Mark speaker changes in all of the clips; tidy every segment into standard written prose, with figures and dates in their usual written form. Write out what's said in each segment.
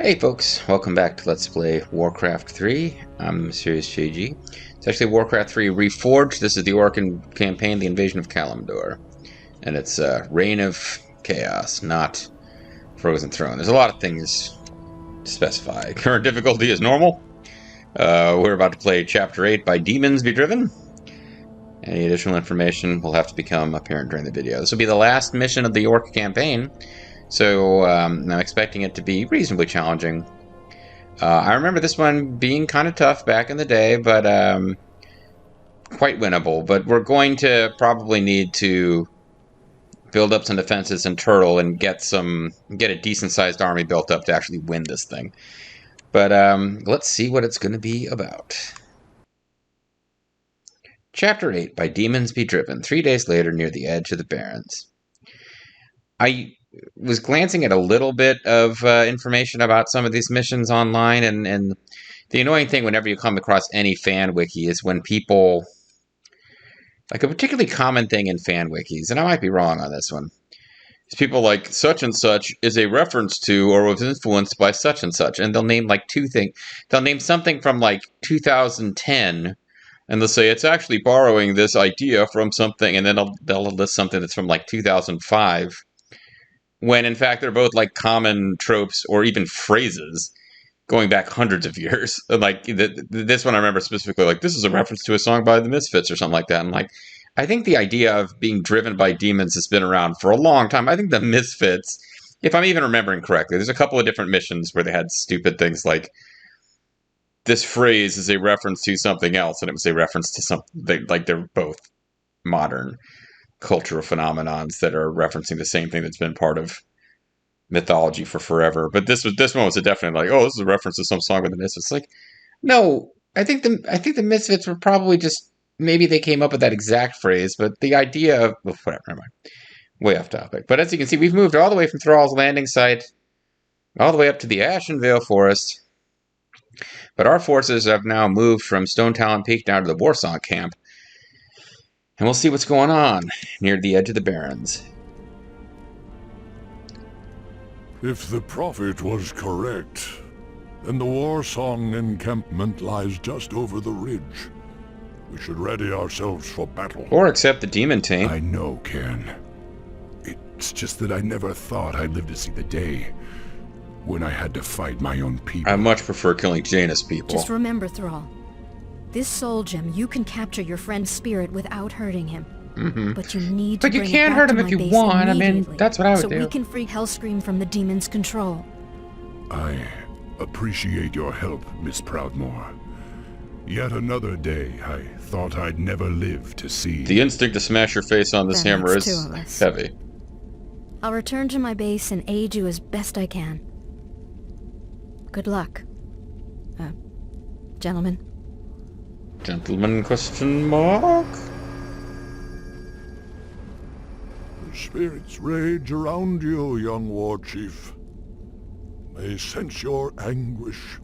Speaker 1: Hey folks, welcome back to Let's Play Warcraft 3. I'm Serious JG. It's actually Warcraft 3 Reforged. This is the Orc campaign, the Invasion of Kalimdor. And it's Reign of Chaos, not Frozen Throne. There's a lot of things to specify. Current difficulty is normal. We're about to play Chapter 8 by Demons Be Driven. Any additional information will have to become apparent during the video. This will be the last mission of the Orc campaign. So I'm expecting it to be reasonably challenging. I remember this one being kind of tough back in the day, but quite winnable. But we're going to probably need to build up some defenses in Turtle and get a decent-sized army built up to actually win this thing. But let's see what it's going to be about. Chapter 8 by Demons Be Driven. 3 days later, near the edge of the Barrens. I was glancing at a little bit of information about some of these missions online, and the annoying thing whenever you come across any fan wiki is when people, like a particularly common thing in fan wikis, and I might be wrong on this one, is people like such and such is a reference to or was influenced by such and such, and they'll name like two things. They'll name something from like 2010, and they'll say it's actually borrowing this idea from something, and then they'll list something that's from like 2005. When in fact they're both like common tropes or even phrases going back hundreds of years. Like this one I remember specifically, like this is a reference to a song by the Misfits or something like that. And like, I think the idea of being driven by demons has been around for a long time. I think the Misfits, if I'm even remembering correctly, there's a couple of different missions where they had stupid things like this phrase is a reference to something else, and it was a reference to something like they're both modern cultural phenomenons that are referencing the same thing that's been part of mythology for forever. But this one was a definite like, oh, this is a reference to some song with the Misfits. Like, no, I think the Misfits were probably just, maybe they came up with that exact phrase, but the idea of, well, whatever, never mind. Way off topic. But as you can see, we've moved all the way from Thrall's landing site all the way up to the Ashenvale Forest. But our forces have now moved from Stone Talon Peak down to the Warsong camp. And we'll see what's going on near the edge of the Barrens.
Speaker 2: If the prophet was correct, then the Warsong encampment lies just over the ridge. We should ready ourselves for battle.
Speaker 1: Or accept the demon taint.
Speaker 2: I know, Cairn. It's just that I never thought I'd live to see the day when I had to fight my own people.
Speaker 1: I much prefer killing Janus people.
Speaker 3: Just remember, Thrall. This soul gem, you can capture your friend's spirit without hurting him.
Speaker 1: Mm-hmm.
Speaker 3: But you need to
Speaker 1: But you
Speaker 3: bring
Speaker 1: can't
Speaker 3: it back
Speaker 1: hurt
Speaker 3: to
Speaker 1: him
Speaker 3: my
Speaker 1: if you
Speaker 3: base
Speaker 1: want. I mean, that's what I would
Speaker 3: so
Speaker 1: do.
Speaker 3: So we can free Hellscream from the demon's control.
Speaker 2: I appreciate your help, Miss Proudmoore. Yet another day I thought I'd never live to see.
Speaker 1: The instinct to smash your face on this
Speaker 3: Then
Speaker 1: hammer
Speaker 3: that's
Speaker 1: is
Speaker 3: two of us.
Speaker 1: heavy.
Speaker 3: I'll return to my base and aid you as best I can. Good luck. Gentlemen.
Speaker 1: Gentleman, question mark?
Speaker 2: The spirits rage around you, young war chief. They sense your anguish,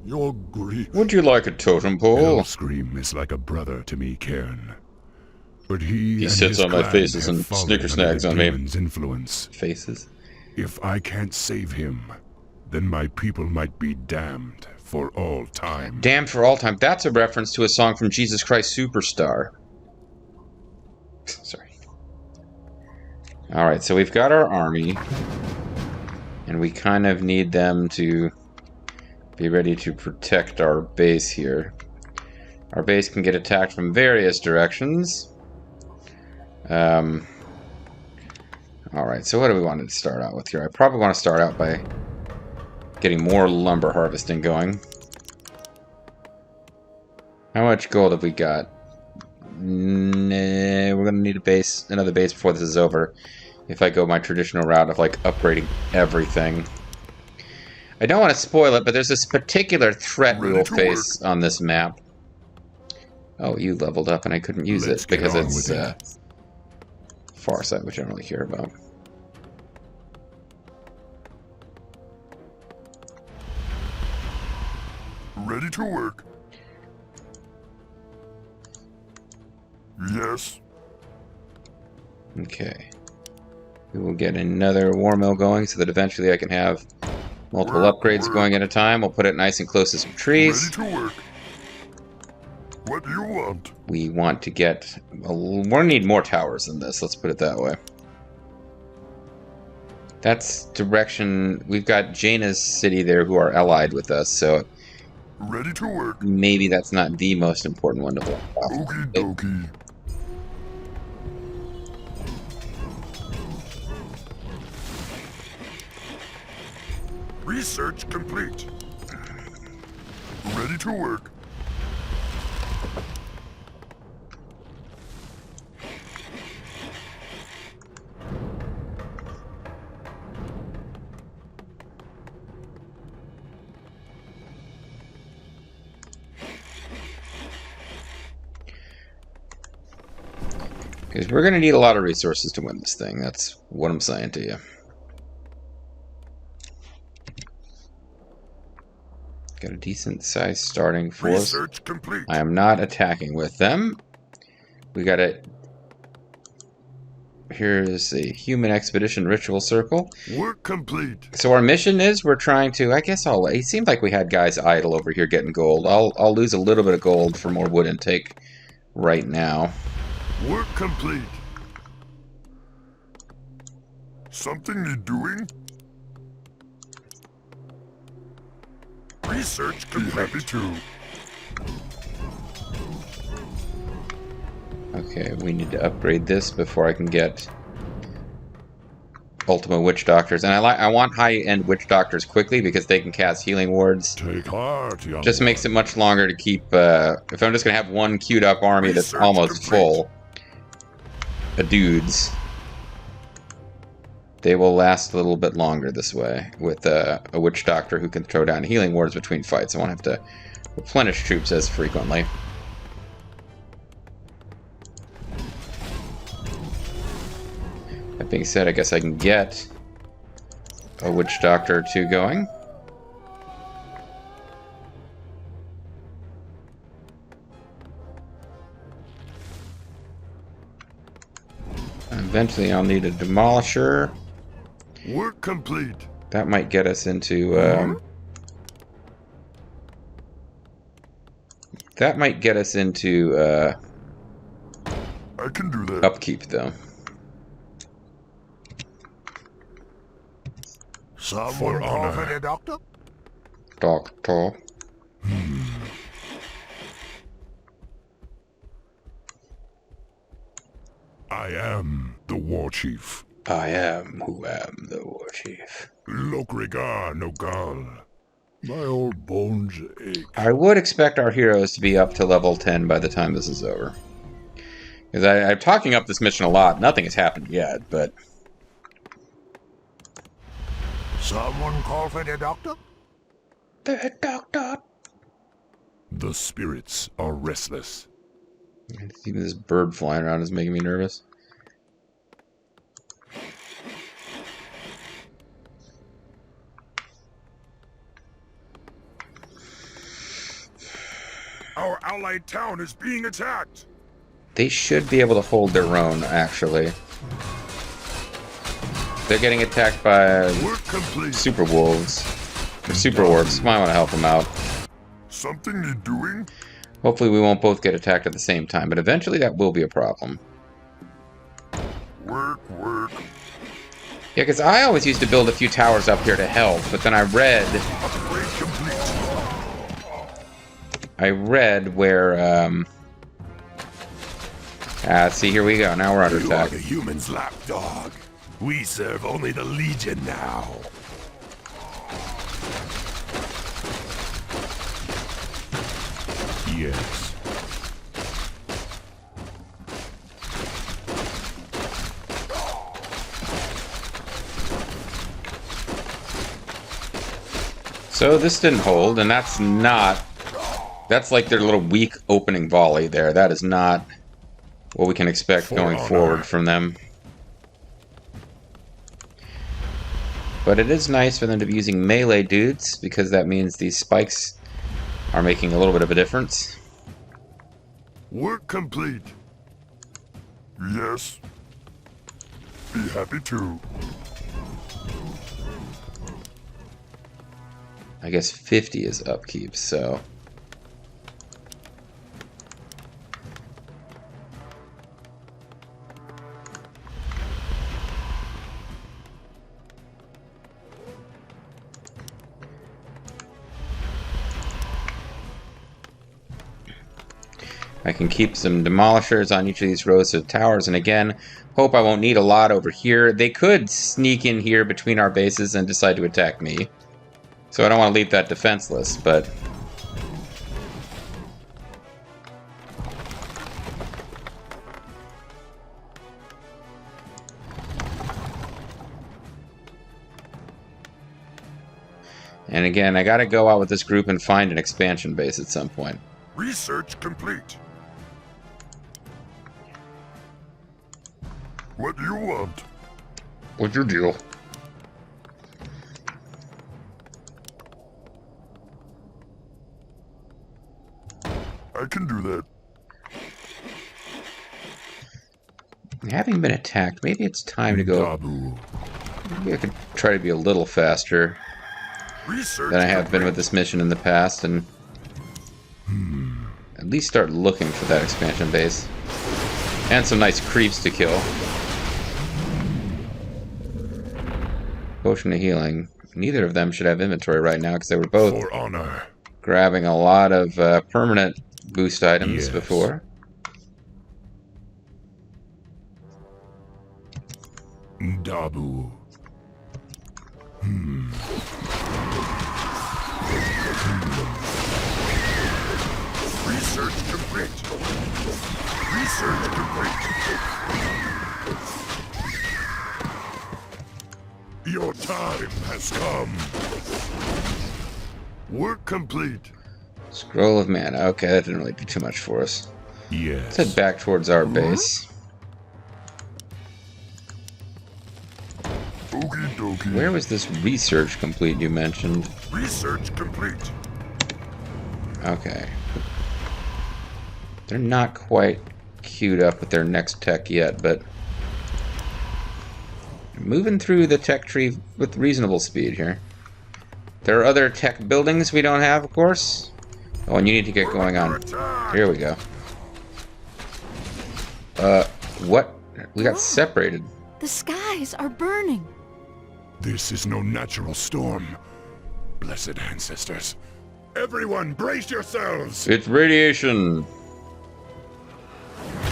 Speaker 2: your grief.
Speaker 1: Would you like a totem pole?
Speaker 2: Hellscream is like a brother to me, Cairn. But he and
Speaker 1: sits
Speaker 2: his
Speaker 1: on my
Speaker 2: clan
Speaker 1: faces
Speaker 2: have
Speaker 1: and
Speaker 2: fallen
Speaker 1: snicker
Speaker 2: under
Speaker 1: snags
Speaker 2: the
Speaker 1: on me.
Speaker 2: demon's influence.
Speaker 1: Faces.
Speaker 2: If I can't save him, then my people might be damned for all time.
Speaker 1: Damned for all time. That's a reference to a song from Jesus Christ Superstar. Sorry. Alright, so we've got our army. And we kind of need them to be ready to protect our base here. Our base can get attacked from various directions. Alright, so what do we want to start out with here? I probably want to start out by getting more lumber harvesting going. How much gold have we got? Nah, we're going to need another base before this is over. If I go my traditional route of like upgrading everything. I don't want to spoil it, but there's this particular threat we will face on this map. Oh, you leveled up and I couldn't use it because it's Farsight, which I don't really care about.
Speaker 2: Ready to work. Yes.
Speaker 1: Okay. We will get another war mill going so that eventually I can have Multiple
Speaker 2: Work,
Speaker 1: upgrades
Speaker 2: work.
Speaker 1: going at a time. We'll put it nice and close to some trees.
Speaker 2: Ready to work. What do you want?
Speaker 1: We want to get... We're going to need more towers than this, let's put it that way. That's direction... We've got Jaina's city there who are allied with us, so...
Speaker 2: Ready to work.
Speaker 1: Maybe that's not the most important one to block off.
Speaker 2: Okie dokie. Research complete. Ready to work.
Speaker 1: Because we're going to need a lot of resources to win this thing. That's what I'm saying to you. Got a decent sized starting force.
Speaker 2: Research complete.
Speaker 1: I am not attacking with them. We got a... Here's a human expedition ritual circle.
Speaker 2: Work complete.
Speaker 1: So our mission is we're trying to... I guess I'll... It seemed like we had guys idle over here getting gold. I'll lose a little bit of gold for more wood intake right now.
Speaker 2: Work complete. Something need doing? Research complete. Be happy to.
Speaker 1: Okay, we need to upgrade this before I can get Ultimate Witch Doctors. And I want high-end Witch Doctors quickly because they can cast healing wards.
Speaker 2: Take heart, young
Speaker 1: Just makes it much longer to keep... if I'm just going to have one queued up army that's almost full of dudes, they will last a little bit longer this way with a Witch Doctor who can throw down healing wards between fights. I won't have to replenish troops as frequently. That being said, I guess I can get a Witch Doctor or two going. Eventually I'll need a Demolisher.
Speaker 2: Work complete.
Speaker 1: That might get us into... that might get us into
Speaker 2: I can do that.
Speaker 1: upkeep, though.
Speaker 2: Someone call for the doctor?
Speaker 1: Doctor.
Speaker 2: I am the war chief.
Speaker 1: I am who am the war chief.
Speaker 2: Lokrigar Nogal. My old bones ache.
Speaker 1: I would expect our heroes to be up to level 10 by the time this is over. Because I'm talking up this mission a lot. Nothing has happened yet, but...
Speaker 2: Someone call for the doctor?
Speaker 1: The doctor!
Speaker 2: The spirits are restless.
Speaker 1: Even this bird flying around is making me nervous.
Speaker 2: Our allied town is being attacked.
Speaker 1: They should be able to hold their own, actually. They're getting attacked by
Speaker 2: Work complete.
Speaker 1: super wolves. Or super orcs. Might want to help them out.
Speaker 2: Something need doing?
Speaker 1: Hopefully we won't both get attacked at the same time, but eventually that will be a problem.
Speaker 2: Work, work.
Speaker 1: Yeah, because I always used to build a few towers up here to help, but then I read
Speaker 2: Upgrade complete.
Speaker 1: where, see, here we go. Now we're under
Speaker 2: You are
Speaker 1: attack.
Speaker 2: the human's lapdog. We serve only the Legion now. Yes.
Speaker 1: So this didn't hold, and that's not... That's like their little weak opening volley there. That is not what we can expect going forward from them. But it is nice for them to be using melee dudes, because that means these spikes are making a little bit of a difference.
Speaker 2: Work complete. Yes. Be happy to.
Speaker 1: I guess 50 is upkeep, so... I can keep some demolishers on each of these rows of towers, and again, hope I won't need a lot over here. They could sneak in here between our bases and decide to attack me. So I don't want to leave that defenseless, but... And again, I gotta go out with this group and find an expansion base at some point.
Speaker 2: Research complete. What do you want?
Speaker 1: What's your deal?
Speaker 2: I can do that.
Speaker 1: Having been attacked, maybe it's time to go...
Speaker 2: Dabu.
Speaker 1: Maybe I could try to be a little faster
Speaker 2: Research
Speaker 1: than I have been
Speaker 2: complete.
Speaker 1: with this mission in the past, and at least start looking for that expansion base. And some nice creeps to kill. Potion of healing. Neither of them should have inventory right now because they were both
Speaker 2: For honor.
Speaker 1: grabbing a lot of permanent boost items
Speaker 2: Yes.
Speaker 1: before.
Speaker 2: Dabu. Research complete. Research complete. Your time has come. Work complete.
Speaker 1: Scroll of mana. Okay, that didn't really do too much for us.
Speaker 2: Yes.
Speaker 1: Let's head back towards our base.
Speaker 2: Okie dokie.
Speaker 1: Where was this research complete you mentioned?
Speaker 2: Research complete.
Speaker 1: Okay. They're not quite queued up with their next tech yet, but moving through the tech tree with reasonable speed here. There are other tech buildings we don't have, of course. Oh, and you need to get going on. Here we go. What? We got separated.
Speaker 3: The skies are burning.
Speaker 2: This is no natural storm. Blessed ancestors. Everyone, brace yourselves!
Speaker 1: It's radiation!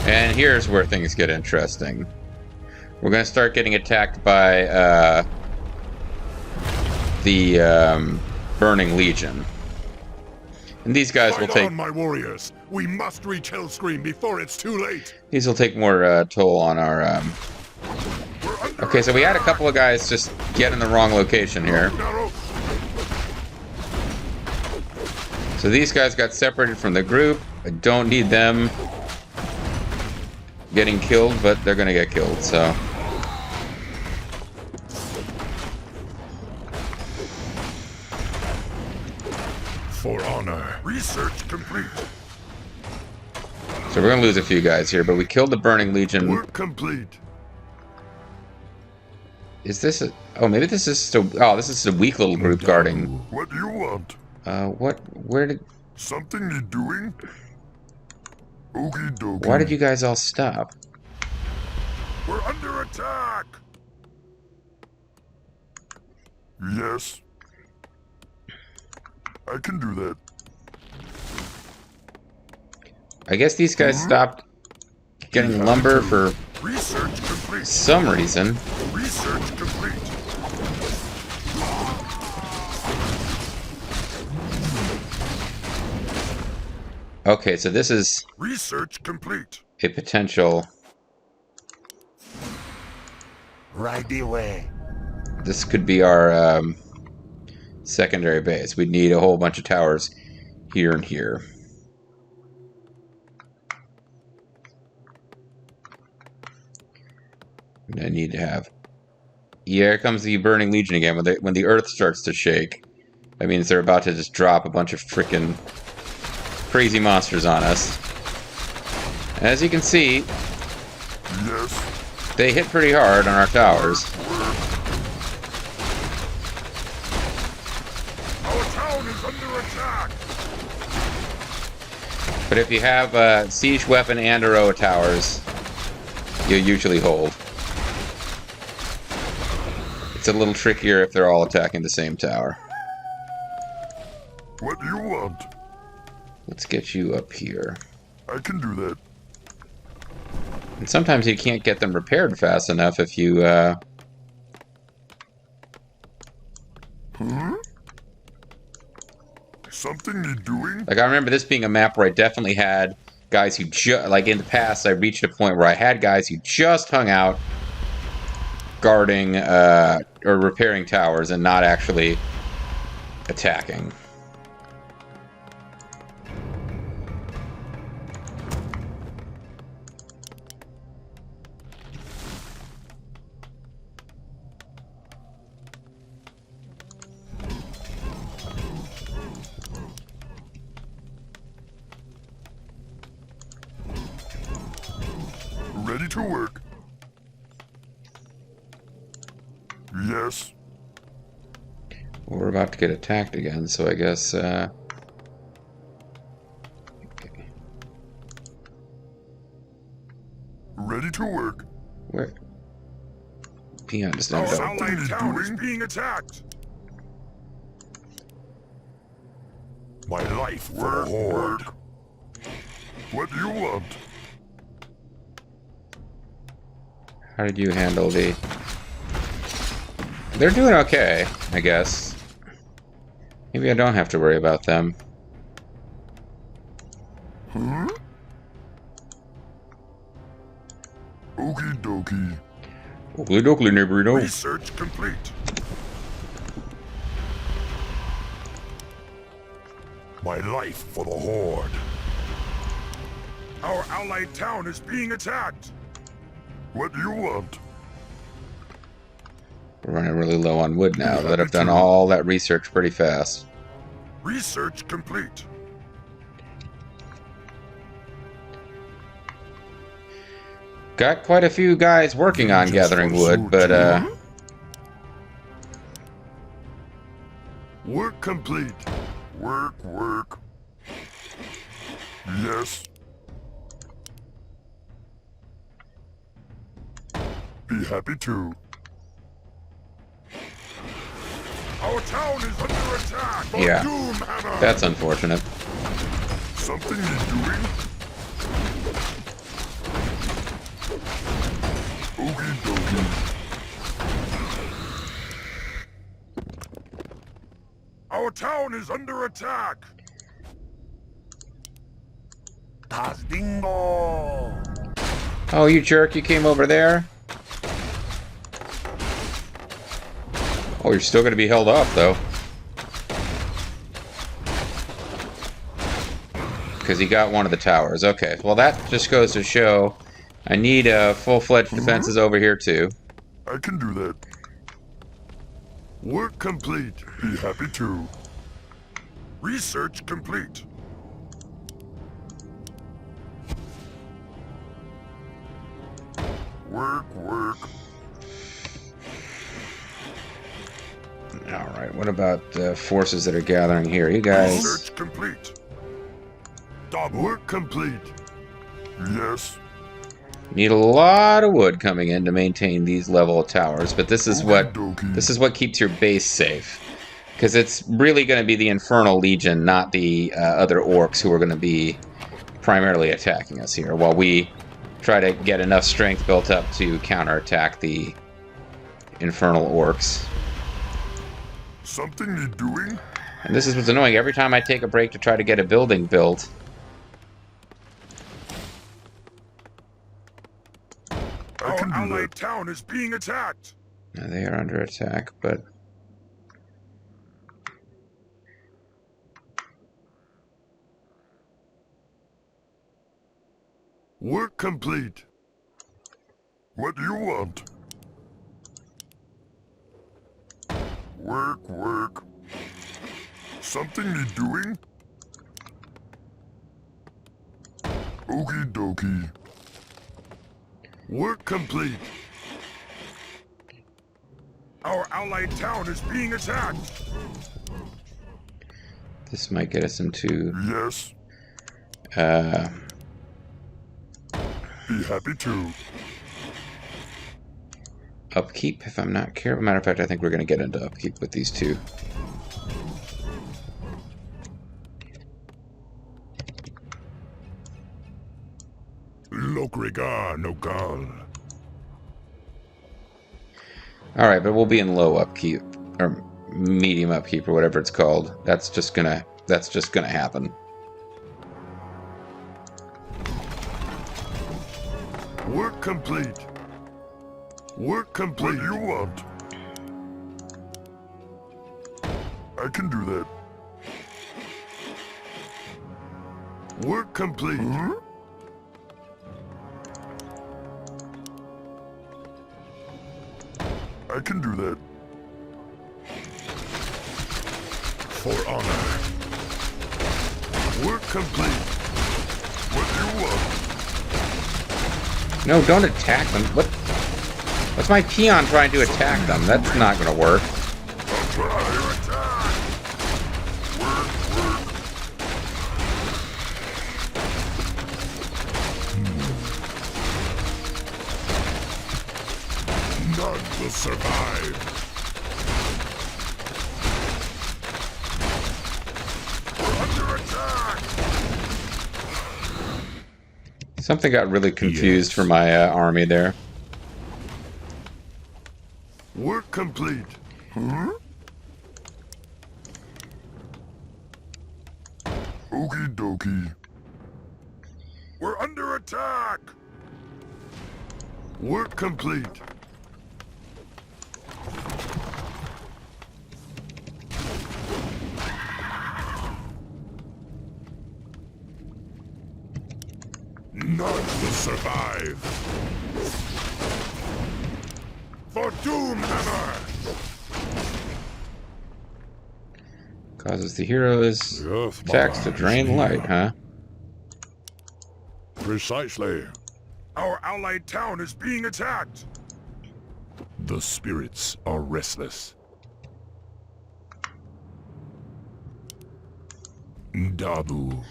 Speaker 1: And here's where things get interesting. We're gonna start getting attacked by, the, Burning Legion. And these guys will
Speaker 2: Fight
Speaker 1: take...
Speaker 2: on, my warriors! We must reach Hellscream before it's too late!
Speaker 1: These will take more, toll on our,
Speaker 2: We're under
Speaker 1: Okay, so we had a couple of guys just get in the wrong location here.
Speaker 2: narrow.
Speaker 1: So these guys got separated from the group. I don't need them getting killed, but they're gonna get killed, so...
Speaker 2: For honor. Research complete.
Speaker 1: So we're gonna lose a few guys here, but we killed the Burning Legion.
Speaker 2: Work complete.
Speaker 1: Oh, maybe this is just a... Oh, this is a weak little group guarding.
Speaker 2: What do you want?
Speaker 1: Where did...
Speaker 2: Something you doing? Okie dokie.
Speaker 1: Why did you guys all stop?
Speaker 2: We're under attack! Yes. I can do that.
Speaker 1: I guess these guys stopped getting lumber for
Speaker 2: Research complete.
Speaker 1: some reason.
Speaker 2: Research complete.
Speaker 1: Okay, so this is
Speaker 2: Research complete.
Speaker 1: a potential...
Speaker 4: Right away.
Speaker 1: This could be our secondary base. We'd need a whole bunch of towers here and here. And I need to have... Yeah, here comes the Burning Legion again. When the earth starts to shake, that means they're about to just drop a bunch of freaking crazy monsters on us. As you can see,
Speaker 2: Yes.
Speaker 1: they hit pretty hard on our towers.
Speaker 2: Our town is under attack!
Speaker 1: But if you have siege weapon and arrow towers, you usually hold. It's a little trickier if they're all attacking the same tower.
Speaker 2: What do you want?
Speaker 1: Let's get you up here.
Speaker 2: I can do that.
Speaker 1: And sometimes you can't get them repaired fast enough if you,
Speaker 2: Something need doing?
Speaker 1: Like, I remember this being a map where I definitely had guys who like, in the past, I reached a point where I had guys who just hung out guarding, or repairing towers and not actually attacking.
Speaker 2: Ready to work. Yes.
Speaker 1: Well, we're about to get attacked again, so I guess, okay.
Speaker 2: Ready to work.
Speaker 1: Where? Peon just never done.
Speaker 2: Something is town is being attacked. My life for the Horde. What do you want?
Speaker 1: How did you handle the... They're doing okay, I guess. Maybe I don't have to worry about them.
Speaker 2: Huh? Okie dokie.
Speaker 1: Oakley dokley, neighborino.
Speaker 2: Research complete. My life for the Horde. Our allied town is being attacked. What do you want?
Speaker 1: We're running really low on wood now that I've done all that research pretty fast.
Speaker 2: Research complete.
Speaker 1: Got quite a few guys working on gathering wood, but
Speaker 2: Work complete. Work. Yes. Be happy too. Our town is under attack.
Speaker 1: Yeah.
Speaker 2: Doom hammer.
Speaker 1: that's unfortunate.
Speaker 2: Something you're doing? Okie dokie. Our town is under attack.
Speaker 4: Tasdingo!
Speaker 1: Oh, you jerk, you came over there? Oh, you're still going to be held off, though. Because he got one of the towers. Okay, well that just goes to show I need full-fledged defenses over here, too.
Speaker 2: I can do that. Work complete. Be happy too. Research complete. Work.
Speaker 1: Alright, what about the forces that are gathering here? You guys...
Speaker 2: Research complete. Work complete. Yes.
Speaker 1: need a lot of wood coming in to maintain these level of towers, but this is what keeps your base safe. Because it's really going to be the Infernal Legion, not the other orcs who are going to be primarily attacking us here, while we try to get enough strength built up to counterattack the Infernal orcs.
Speaker 2: Something you're doing?
Speaker 1: And this is what's annoying. Every time I take a break to try to get a building built,
Speaker 2: Our allied town is being attacked.
Speaker 1: now they are under attack, but
Speaker 2: Work complete. What do you want? Work. Something you're doing? Okie dokie. Work complete. Our allied town is being attacked.
Speaker 1: This might get us into...
Speaker 2: Yes. Be happy to.
Speaker 1: Upkeep, if I'm not careful. Matter of fact, I think we're going to get into upkeep with these two.
Speaker 2: Lokrigar Nogal.
Speaker 1: Alright, but we'll be in low upkeep. Or medium upkeep, or whatever it's called. That's just gonna happen.
Speaker 2: Work complete. Work complete. What do you want? I can do that. Work complete. Huh? I can do that. For honor. Work complete. What do you want?
Speaker 1: No, don't attack them. What's my peon trying to attack them? That's not gonna work.
Speaker 2: I'll try to attack. Work. None will survive. We're under attack.
Speaker 1: Something got really confused for my army there.
Speaker 2: Work complete. Huh? Okie dokie. We're under attack. Work complete. None will survive. For Doomhammer!
Speaker 1: Causes the hero's attacks to drain light, huh?
Speaker 2: Precisely. Our allied town is being attacked. The spirits are restless. Dabu.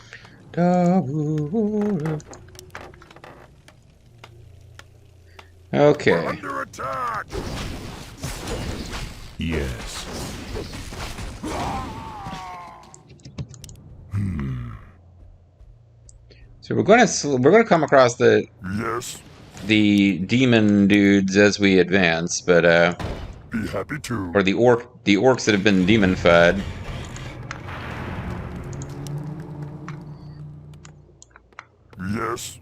Speaker 1: Okay.
Speaker 2: We're under attack. Yes.
Speaker 1: So we're gonna come across the demon dudes as we advance, but
Speaker 2: be happy to.
Speaker 1: or the orcs that have been demon-fed.
Speaker 2: Yes.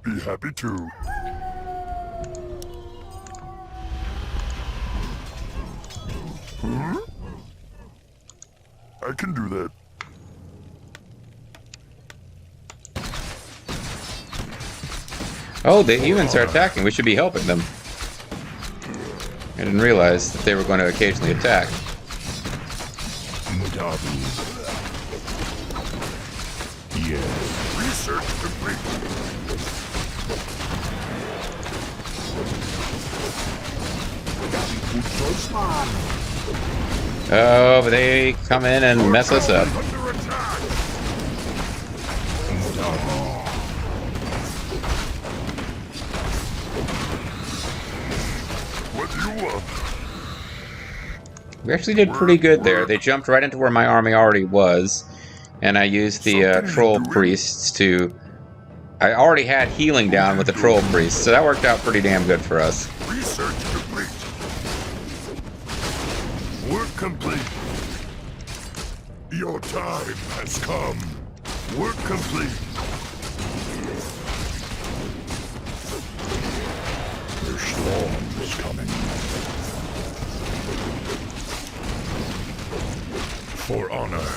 Speaker 2: Be happy to. Huh? I can do that.
Speaker 1: Oh, the humans are attacking. We should be helping them. I didn't realize that they were going to occasionally attack.
Speaker 2: Yes. Research complete.
Speaker 1: Oh, but they come in and mess us up.
Speaker 2: What do you want?
Speaker 1: We actually did pretty good there. They jumped right into where my army already was, and I used the troll priests to... I already had healing down with the troll priests, so that worked out pretty damn good for us.
Speaker 2: Research complete. Work complete. Your time has come. Work complete. Their storm is coming. For honor.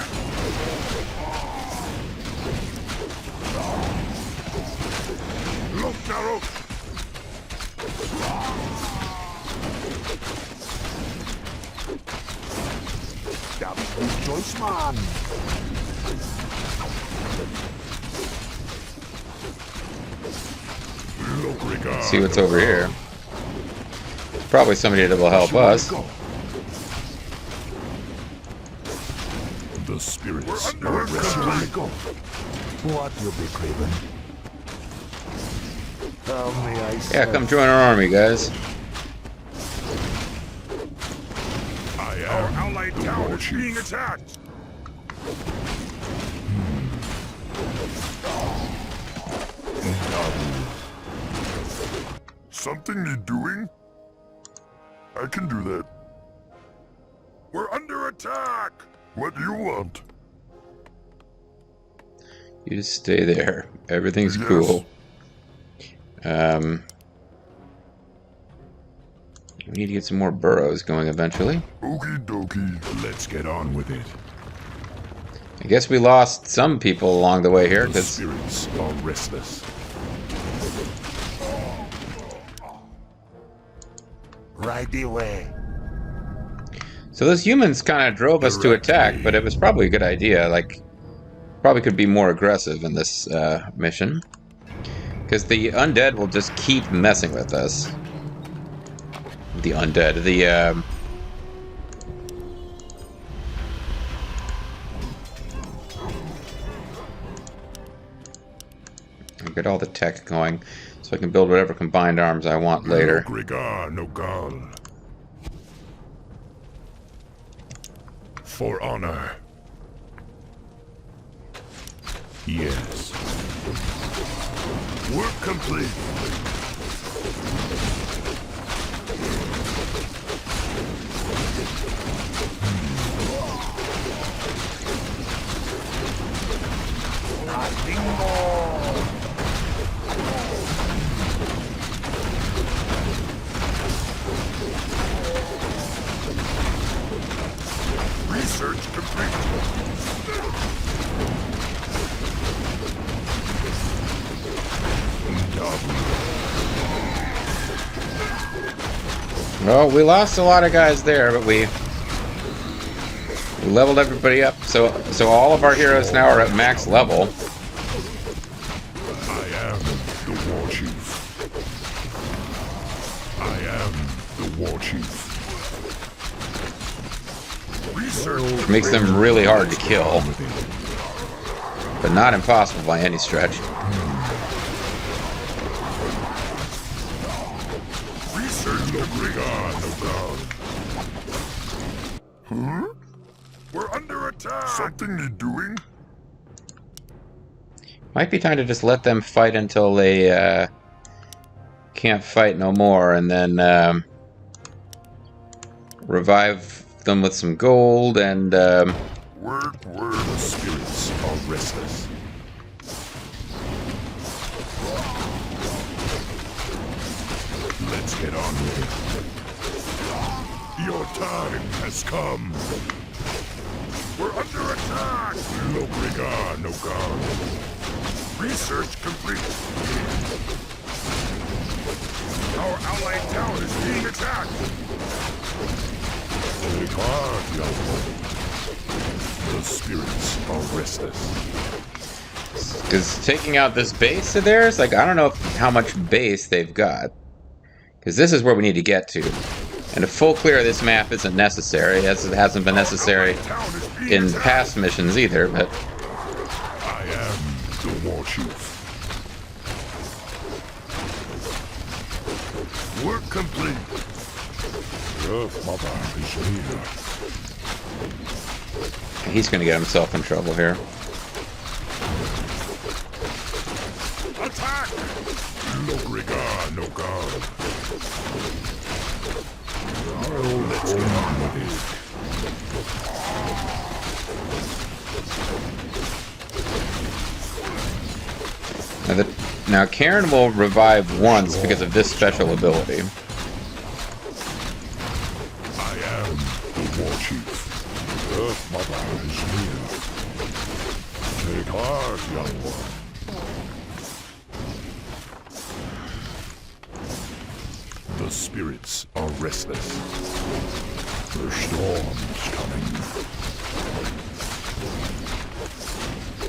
Speaker 2: Look, Narrow. Choice man.
Speaker 1: See what's over here. Probably somebody that will help us.
Speaker 2: The spirits are resting.
Speaker 4: What you be craving? How may I
Speaker 1: Yeah, come join our army, guys.
Speaker 2: I am our allied town is being attacked. Something you doing? I can do that. We're under attack! What do you want?
Speaker 1: You just stay there. Everything's
Speaker 2: Yes.
Speaker 1: cool. We need to get some more burrows going eventually.
Speaker 2: Okie dokie, let's get on with it.
Speaker 1: I guess we lost some people along the way here,
Speaker 2: The
Speaker 1: because
Speaker 2: spirits are restless.
Speaker 4: right away?
Speaker 1: so those humans kind of drove us to attack, but it was probably a good idea. Like, probably could be more aggressive in this mission, because the undead will just keep messing with us. The undead, I'll get all the tech going, so I can build whatever combined arms I want later.
Speaker 2: For honor. Yes. Work complete. Research complete.
Speaker 1: Well, we lost a lot of guys there, but we leveled everybody up. So all of our heroes now are at max level.
Speaker 2: I am the war chief. I am the war chief. Research
Speaker 1: Makes them really hard to kill, but not impossible by any stretch.
Speaker 2: Research complete. Huh? We're under attack. Something you doing?
Speaker 1: Might be time to just let them fight until they can't fight no more, and then revive them with some gold and
Speaker 2: Word. The spirits are restless. Let's get on with it. Your time has come. We're under attack. No regard, no guard. Research complete. Our allied town is being attacked. Take heart, young one. The spirits are restless.
Speaker 1: because taking out this base of theirs, like, I don't know how much base they've got, because this is where we need to get to. And a full clear of this map isn't necessary, as it hasn't been necessary in past missions either, but
Speaker 2: I am the war chief. Work complete. Your mother is here.
Speaker 1: he's going to get himself in trouble here.
Speaker 2: Attack! No regard, no guard. Let's get on with it.
Speaker 1: Now Karen will revive once because of this special ability.
Speaker 2: I am the war chief. Earth Mother is near. Take heart, young one. The spirits are restless. The storm is coming.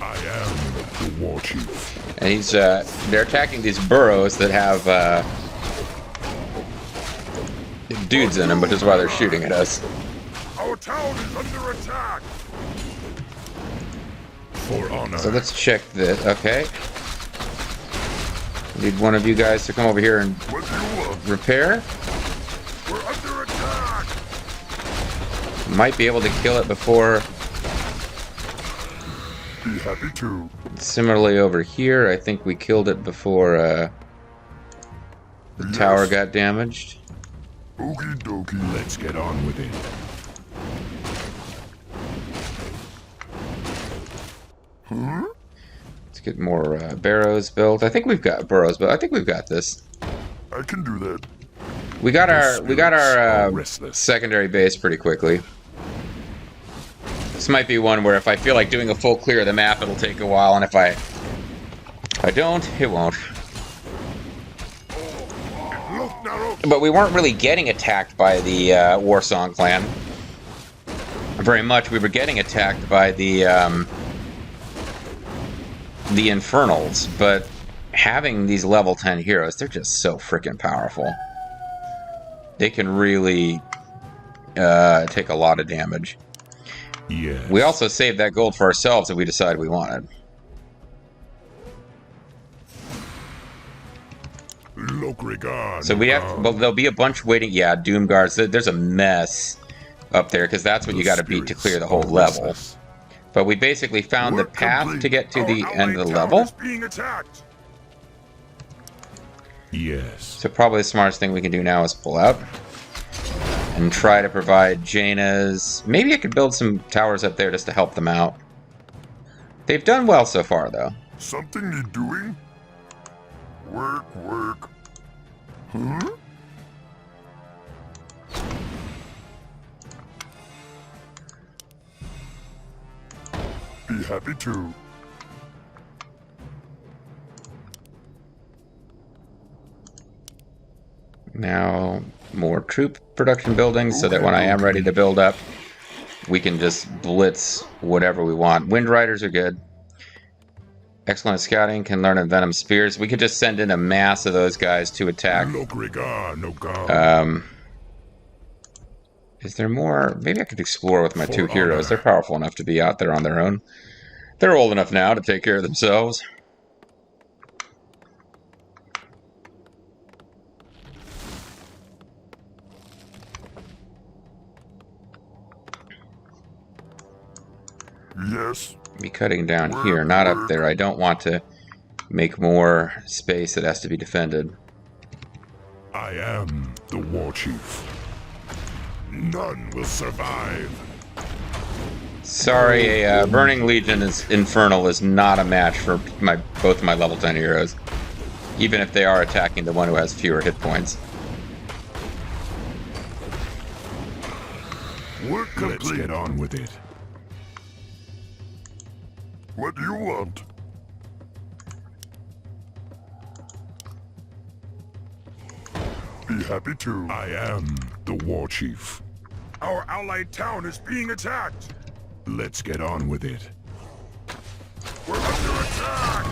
Speaker 2: I am the war chief.
Speaker 1: And he's they're attacking these burrows that have dudes in them, which is why they're shooting at us.
Speaker 2: Our town is under attack. For honor.
Speaker 1: So let's check this. Okay. Need one of you guys to come over here and
Speaker 2: What do you want?
Speaker 1: repair.
Speaker 2: We're under attack.
Speaker 1: Might be able to kill it before.
Speaker 2: Be happy to.
Speaker 1: Similarly over here, I think we killed it before the tower got damaged.
Speaker 2: Okie dokie. Let's get on with it. Huh?
Speaker 1: Let's get more barrows built. I think we've got burrows, but I think we've got this.
Speaker 2: I can do that.
Speaker 1: We got our
Speaker 2: Restless.
Speaker 1: secondary base pretty quickly. This might be one where if I feel like doing a full clear of the map, it'll take a while, and if I don't, it won't.
Speaker 2: Look, narrow.
Speaker 1: But we weren't really getting attacked by the Warsong clan very much. We were getting attacked by the Infernals, but having these level 10 heroes, they're just so freaking powerful. They can really take a lot of damage.
Speaker 2: Yes.
Speaker 1: We also saved that gold for ourselves if we decided we wanted.
Speaker 2: Look, regard.
Speaker 1: So we have, well, there'll be a bunch waiting. Yeah, Doom Guards. There's a mess up there because that's what you got to beat to clear the whole level. But we basically found the path to get to the end of the level.
Speaker 2: Being attacked. Yes.
Speaker 1: So probably the smartest thing we can do now is pull out and try to provide Jaina's. Maybe I could build some towers up there just to help them out. They've done well so far, though.
Speaker 2: Something need doing? Work. Huh? Be happy to.
Speaker 1: Now, more troop production buildings so that when I am ready to build up, we can just blitz whatever we want. Wind Riders are good. Excellent scouting, can learn Envenom Spears. We could just send in a mass of those guys to attack. Is there more? Maybe I could explore with my two heroes. They're powerful enough to be out there on their own. They're old enough now to take care of themselves.
Speaker 2: Yes.
Speaker 1: Be cutting down here, not up there. I don't want to make more space that has to be defended.
Speaker 2: I am the war chief. None will survive.
Speaker 1: Sorry, a Burning Legion is Infernal is not a match for both my level 10 heroes. Even if they are attacking the one who has fewer hit points.
Speaker 2: Work complete. Let's get on with it. What do you want? Be happy to. I am the war chief. Our allied town is being attacked. Let's get on with it. We're under attack.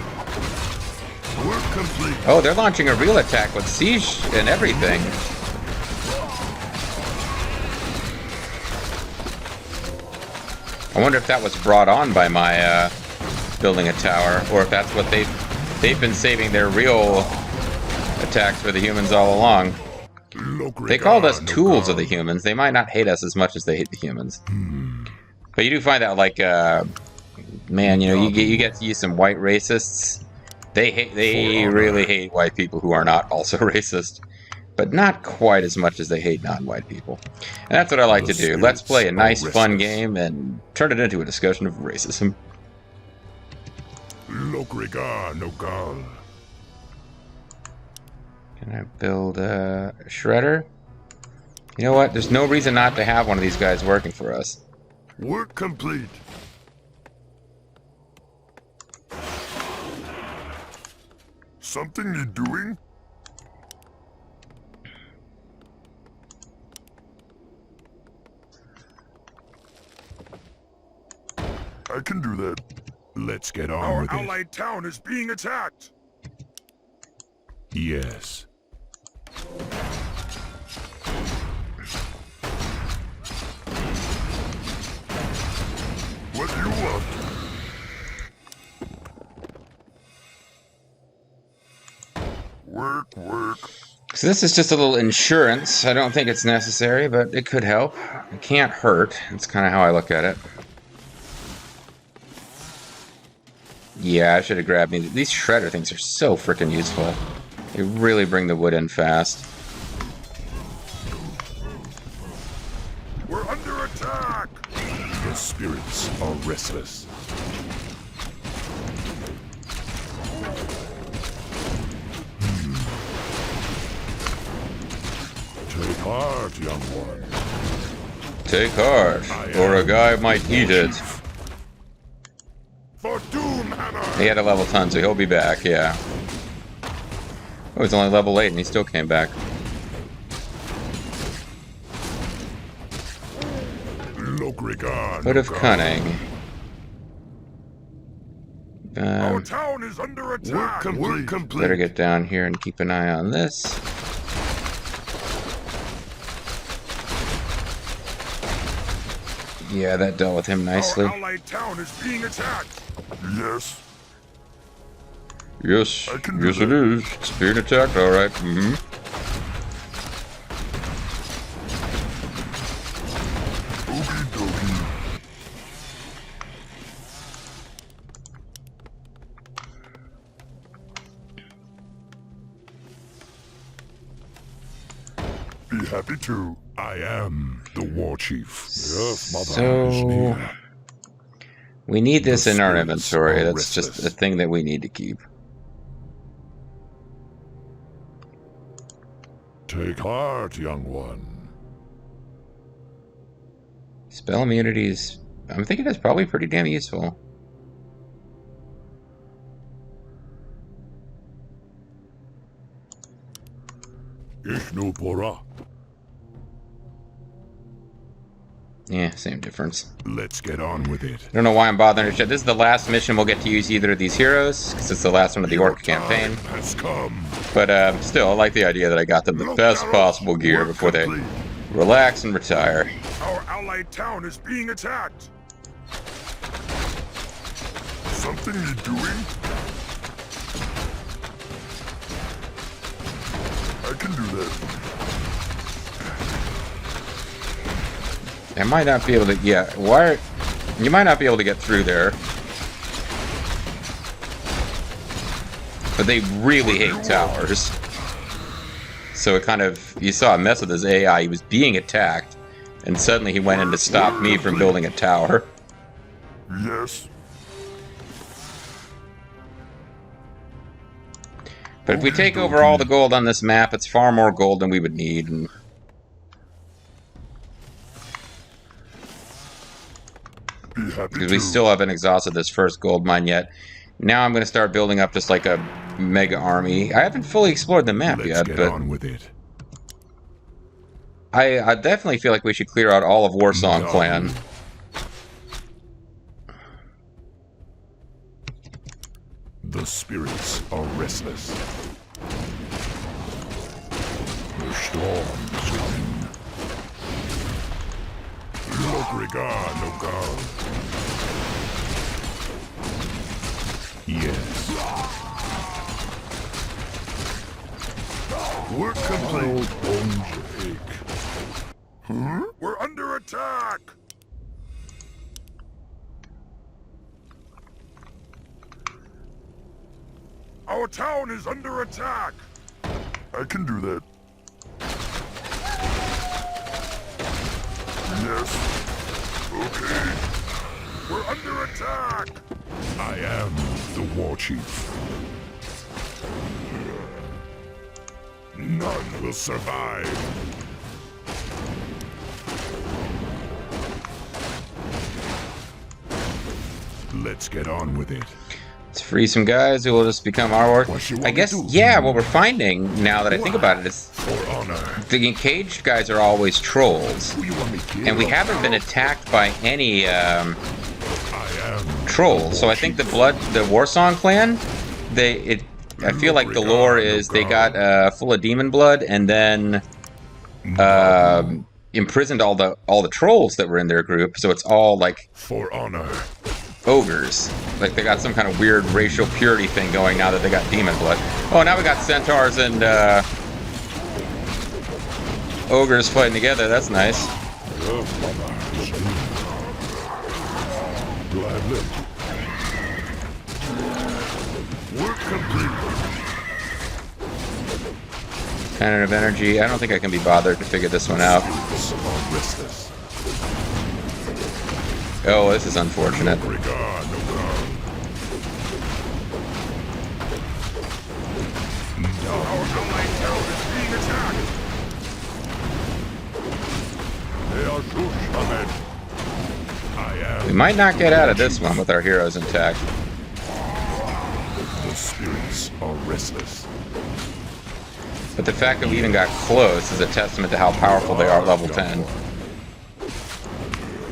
Speaker 2: Work complete.
Speaker 1: Oh, they're launching a real attack with siege and everything. I wonder if that was brought on by my building a tower, or if that's what they've been saving their real attacks for the humans all along. They called us tools of the humans. They might not hate us as much as they hate the humans. But you do find out, like, man, you know, you get to use some white racists. They really hate white people who are not also racist, but not quite as much as they hate non-white people. And that's what I like to do. Let's play a nice, fun game and turn it into a discussion of racism. Can I build a shredder? You know what? There's no reason not to have one of these guys working for us.
Speaker 2: Work complete. Something you doing? I can do that. Let's get on
Speaker 4: Our
Speaker 2: with it.
Speaker 4: allied town is being attacked.
Speaker 2: Yes.
Speaker 4: What do you want? Work.
Speaker 1: So this is just a little insurance. I don't think it's necessary, but it could help. It can't hurt. That's kind of how I look at it. Yeah, I should have grabbed me. These shredder things are so freaking useful. They really bring the wood in fast.
Speaker 4: We're under attack.
Speaker 2: The spirits are restless. Take heart, young one.
Speaker 1: Take heart, or a guy might eat it.
Speaker 4: For Doomhammer.
Speaker 1: He had a level 10, so he'll be back, yeah. Oh, he's only level 8 and he still came back. Foot of Cunning.
Speaker 4: Our town is under attack.
Speaker 2: Work complete.
Speaker 1: Better get down here and keep an eye on this. Yeah, that dealt with him nicely.
Speaker 4: Our allied town is being attacked. Yes.
Speaker 1: Yes,
Speaker 4: I can do
Speaker 1: yes it
Speaker 4: that.
Speaker 1: is. It's being attacked, alright. Mm-hmm.
Speaker 4: Okie dokie. Be happy to.
Speaker 2: I am the war chief.
Speaker 4: Yes, mother.
Speaker 1: So we need this
Speaker 2: The
Speaker 1: in our
Speaker 2: spirits
Speaker 1: inventory.
Speaker 2: are
Speaker 1: That's just
Speaker 2: restless.
Speaker 1: a thing that we need to keep.
Speaker 2: Take heart, young one.
Speaker 1: Spell immunities. I'm thinking that's probably pretty damn useful.
Speaker 2: Ishnu Pora.
Speaker 1: Yeah, same difference.
Speaker 2: Let's get on with it.
Speaker 1: I don't know why I'm bothering to shit. This is the last mission we'll get to use either of these heroes, because it's the last one of the Orc campaign.
Speaker 2: Time has come.
Speaker 1: But still, I like the idea that I got them the best possible gear
Speaker 4: Work
Speaker 1: before they
Speaker 4: complete.
Speaker 1: relax and retire.
Speaker 4: Our allied town is being attacked. Something you doing? I can do that.
Speaker 1: I might not be able to. Yeah, why? You might not be able to get through there. But they really hate towers. So it kind of, you saw a mess with his AI. He was being attacked, and suddenly he went in to stop me from building a tower.
Speaker 4: Yes.
Speaker 1: But if we take over all the gold on this map, it's far more gold than we would need. And
Speaker 4: Be happy
Speaker 1: because
Speaker 4: to.
Speaker 1: we still haven't exhausted this first gold mine yet. Now I'm going to start building up just like a mega army. I haven't fully explored the map
Speaker 2: Let's
Speaker 1: yet,
Speaker 2: get
Speaker 1: but
Speaker 2: on with it.
Speaker 1: I definitely feel like we should clear out all of Warsong
Speaker 2: No.
Speaker 1: Clan.
Speaker 2: The spirits are restless. The storm is coming. Logrigar, no God. Yes.
Speaker 4: Work complete.
Speaker 2: Old bones ache.
Speaker 4: We're under attack. Our town is under attack. I can do that. Yes. Okay. We're under attack.
Speaker 2: I am the war chief. None will survive. Let's get on with it.
Speaker 1: Let's free some guys who will just become our orc.
Speaker 2: What you want
Speaker 1: I
Speaker 2: me
Speaker 1: guess,
Speaker 2: to do?
Speaker 1: yeah, what we're finding, now that I think about it, is
Speaker 2: For honor.
Speaker 1: the encaged guys are always trolls.
Speaker 2: Who you want me to kill?
Speaker 1: And we haven't been attacked by any
Speaker 2: I am
Speaker 1: trolls. So I think the Warsong clan, I feel like the lore is they got full of demon blood and then imprisoned all the trolls that were in their group. So it's all like
Speaker 2: For honor.
Speaker 1: ogres. Like they got some kind of weird racial purity thing going now that they got demon blood. Oh, now we got centaurs and ogres fighting together. That's nice.
Speaker 2: Gladly. Work complete.
Speaker 1: Cannon of energy. I don't think I can be bothered to figure this one out.
Speaker 2: Restless.
Speaker 1: Oh, this is unfortunate.
Speaker 2: Regard, no guard. Our allied town is being attacked. They are Shush ahead. I am.
Speaker 1: We might not get out of this one with our heroes intact.
Speaker 2: The spirits are restless.
Speaker 1: But the fact that we even got close is a testament to how powerful they are at level 10.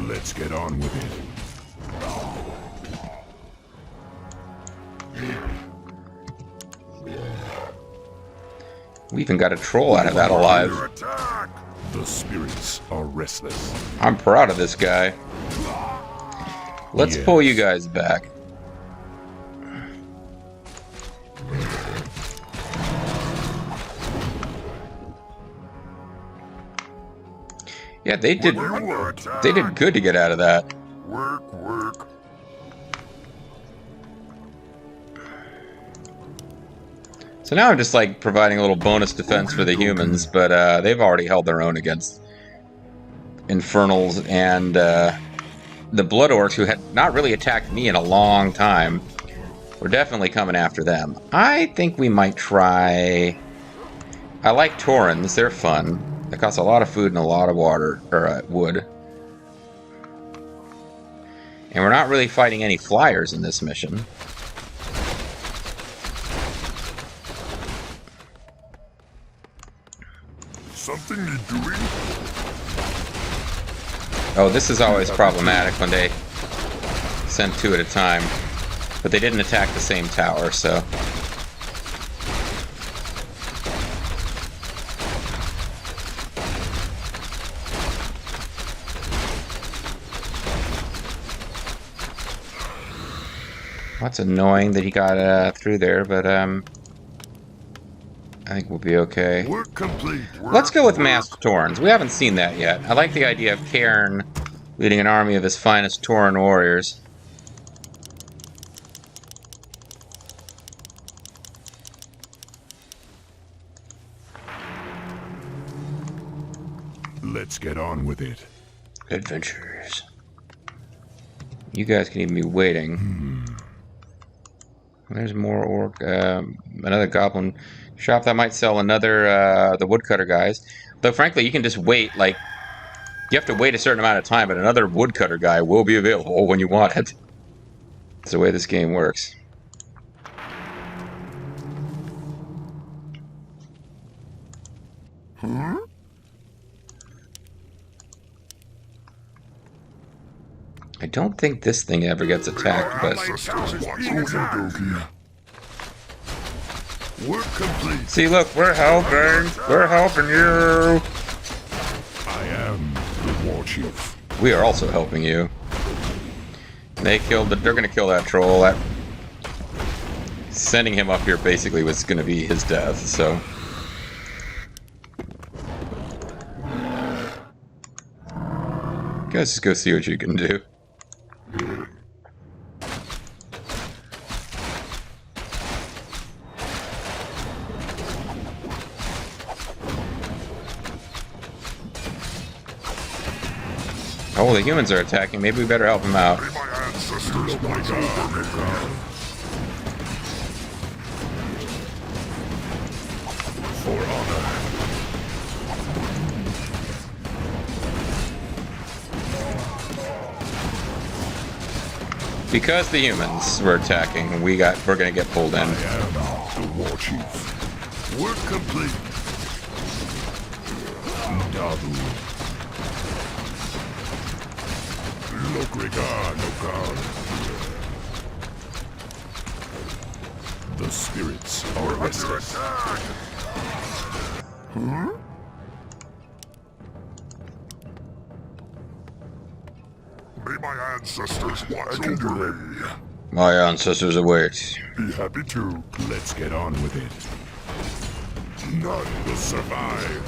Speaker 2: Let's get on with it.
Speaker 1: We even got a troll out of that alive.
Speaker 2: The spirits are restless.
Speaker 1: I'm proud of this guy. Let's pull you guys back. Yeah, they did good to get out of that.
Speaker 4: Work.
Speaker 1: So now I'm just like providing a little bonus defense for the humans, but they've already held their own against Infernals and the Blood Orcs, who had not really attacked me in a long time. We're definitely coming after them. I think we might try... I like Taurens, they're fun. They cost a lot of food and a lot of water, or wood. And we're not really fighting any flyers in this mission.
Speaker 4: Something need doing?
Speaker 1: Oh, this is always problematic when they send two at a time. But they didn't attack the same tower, so... That's annoying that he got through there, but I think we'll be okay.
Speaker 4: Work complete.
Speaker 1: Let's go with Masked Taurens. We haven't seen that yet. I like the idea of Cairn leading an army of his finest Tauren warriors.
Speaker 2: Let's get on with it.
Speaker 1: Adventures. You guys can even be waiting. There's more orc, another goblin shop that might sell another, the woodcutter guys. Though, frankly, you can just wait, like, you have to wait a certain amount of time, but another woodcutter guy will be available when you want it. That's the way this game works. I don't think this thing ever gets attacked, but...
Speaker 4: Work complete.
Speaker 1: See, look, we're helping! We're helping you!
Speaker 2: I am the war chief.
Speaker 1: We are also helping you. They killed the... They're gonna kill that troll. That... Sending him up here basically was gonna be his death, so... Guys, just go see what you can do. Oh, the humans are attacking. Maybe we better help them out.
Speaker 4: My ancestors watch over me.
Speaker 2: For honor.
Speaker 1: Because the humans were attacking, we're gonna get pulled in.
Speaker 2: I am the war chief.
Speaker 4: Work complete.
Speaker 2: Dadu. Look regard, no guard. The spirits are
Speaker 4: Under
Speaker 2: restless.
Speaker 4: attack! Huh? May my ancestors watch over me.
Speaker 1: My ancestors await.
Speaker 4: Be happy to.
Speaker 2: Let's get on with it.
Speaker 4: None will survive.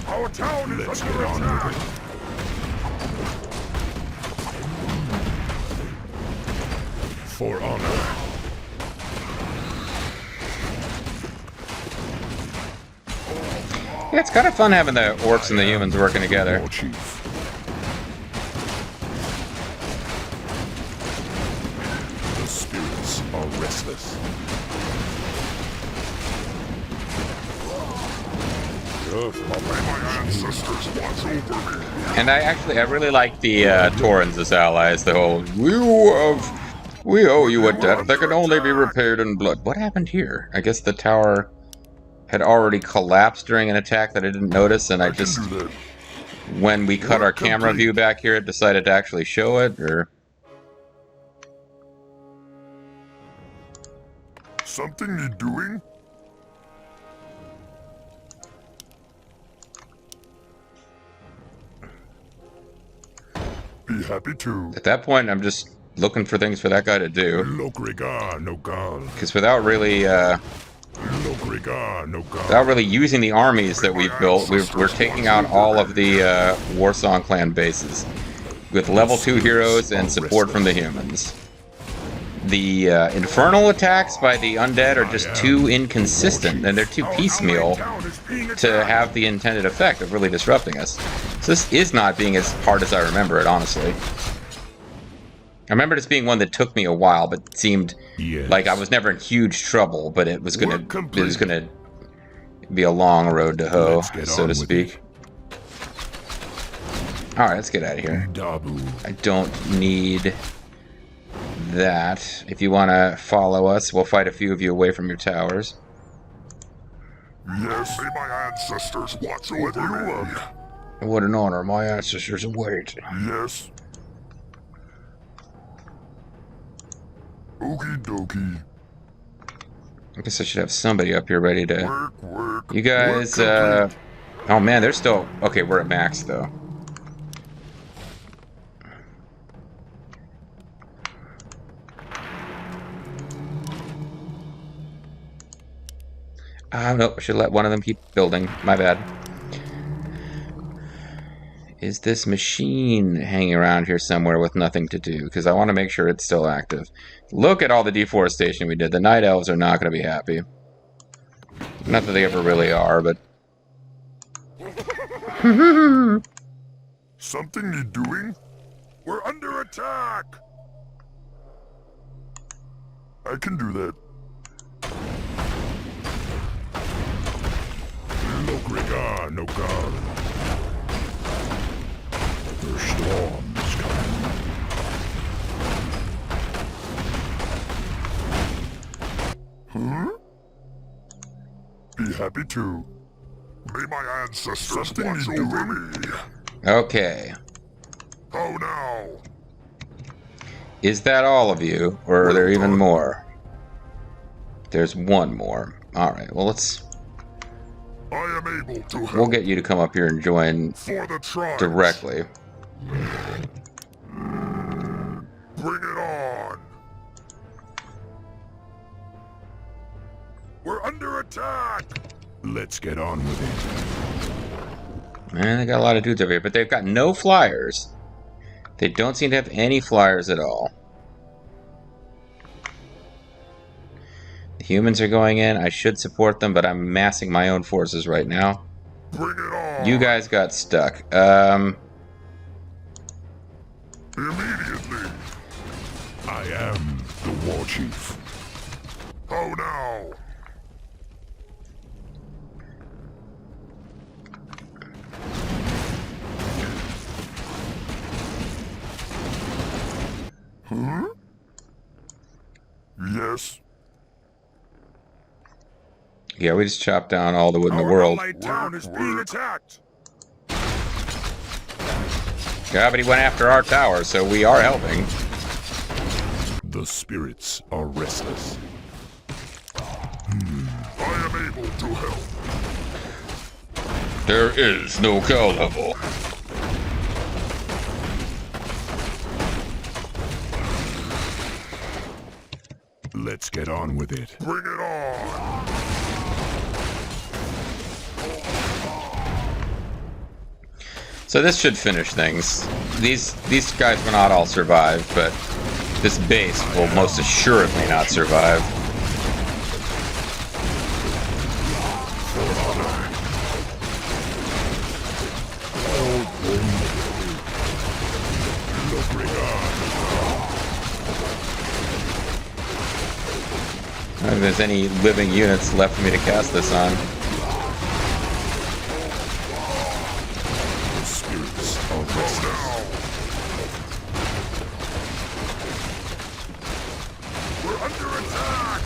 Speaker 4: Our town is
Speaker 2: Let's
Speaker 4: under
Speaker 2: get on
Speaker 4: attack.
Speaker 2: with it. For honor.
Speaker 1: Yeah, it's kind of fun having the orcs and the humans working together.
Speaker 2: War Chief. The spirits are restless.
Speaker 4: May my ancestors watch over me.
Speaker 1: And I really like the Taurens as allies. The whole we owe you a debt that can only be repaid in blood. What happened here? I guess the tower had already collapsed during an attack that I didn't notice, and I just,
Speaker 4: Do that.
Speaker 1: when we cut our camera view back here, it decided to actually show it, or...
Speaker 4: Something you doing? Be happy to.
Speaker 1: At that point, I'm just looking for things for that guy to do.
Speaker 2: Logrigar no gal.
Speaker 1: Because without really
Speaker 2: Logrigar no gal.
Speaker 1: without really using the armies that we've built, we're taking out all of the Warsong clan bases with level 2 heroes and support from the humans. The infernal attacks by the undead are just too inconsistent, and they're too piecemeal to have the intended effect of really disrupting us. So this is not being as hard as I remember it, honestly. I remember this being one that took me a while, but seemed like I was never in huge trouble, but it was gonna be a long road to hoe, so to speak. Alright, let's get out of here. I don't need that. If you want to follow us, we'll fight a few of you away from your towers.
Speaker 4: Yes, may my ancestors watch over me.
Speaker 1: What an honor, my ancestors await.
Speaker 4: Yes. Okie dokie.
Speaker 1: I guess I should have somebody up here ready to...
Speaker 4: Work.
Speaker 1: You guys,
Speaker 4: Work
Speaker 1: oh man, they're still... Okay, we're at max, though. Nope, I should let one of them keep building. My bad. Is this machine hanging around here somewhere with nothing to do? Because I want to make sure it's still active. Look at all the deforestation we did. The Night Elves are not going to be happy. Not that they ever really are, but...
Speaker 4: Something you doing? We're under attack! I can do that.
Speaker 2: Logrigar no gal. The storm is coming.
Speaker 4: Huh? Be happy to. May my ancestors watch over me.
Speaker 1: Okay.
Speaker 4: How now?
Speaker 1: Is that all of you? Or are there even more? There's one more. Alright, well let's...
Speaker 4: I am able to help.
Speaker 1: We'll get you to come up here and join
Speaker 4: For the tribes.
Speaker 1: directly.
Speaker 4: Bring it on. We're under attack.
Speaker 2: Let's get on with it.
Speaker 1: Man, they got a lot of dudes over here, but they've got no flyers. They don't seem to have any flyers at all. The humans are going in. I should support them, but I'm massing my own forces right now.
Speaker 4: Bring it on.
Speaker 1: You guys got stuck.
Speaker 4: Immediately.
Speaker 2: I am the War Chief.
Speaker 4: How now? Huh? Yes.
Speaker 1: Yeah, we just chopped down all the wood in the
Speaker 4: Our
Speaker 1: world.
Speaker 4: allied town is being attacked.
Speaker 1: Gravity went after our tower, so we are helping.
Speaker 2: The spirits are restless.
Speaker 4: I am able to help.
Speaker 1: There is no cow level.
Speaker 2: Let's get on with it.
Speaker 4: Bring it on.
Speaker 1: So this should finish things. These guys will not all survive, but this base will most assuredly not survive. I don't think there's any living units left for me to cast this on.
Speaker 2: The spirits are restless.
Speaker 4: We're under attack.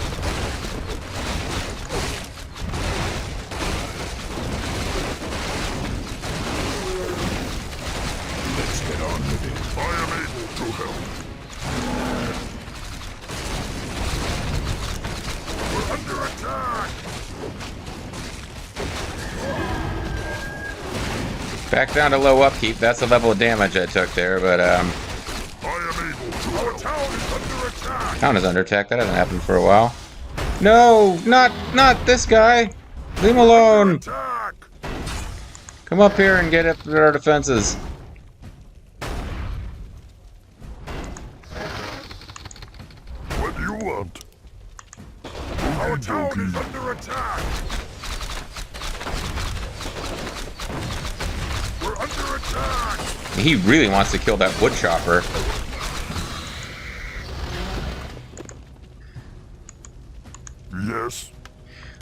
Speaker 2: Let's get on with it.
Speaker 4: I am able to help. We're under attack.
Speaker 1: Back down to low upkeep. That's the level of damage I took there, but
Speaker 4: I am able to. Our town is under attack.
Speaker 1: town is under attack. That hasn't happened for a while. No, not this guy. Leave him alone.
Speaker 4: Attack.
Speaker 1: Come up here and get up to our defenses.
Speaker 4: What do you want? Our town is under attack. We're under attack.
Speaker 1: He really wants to kill that wood chopper.
Speaker 4: Yes.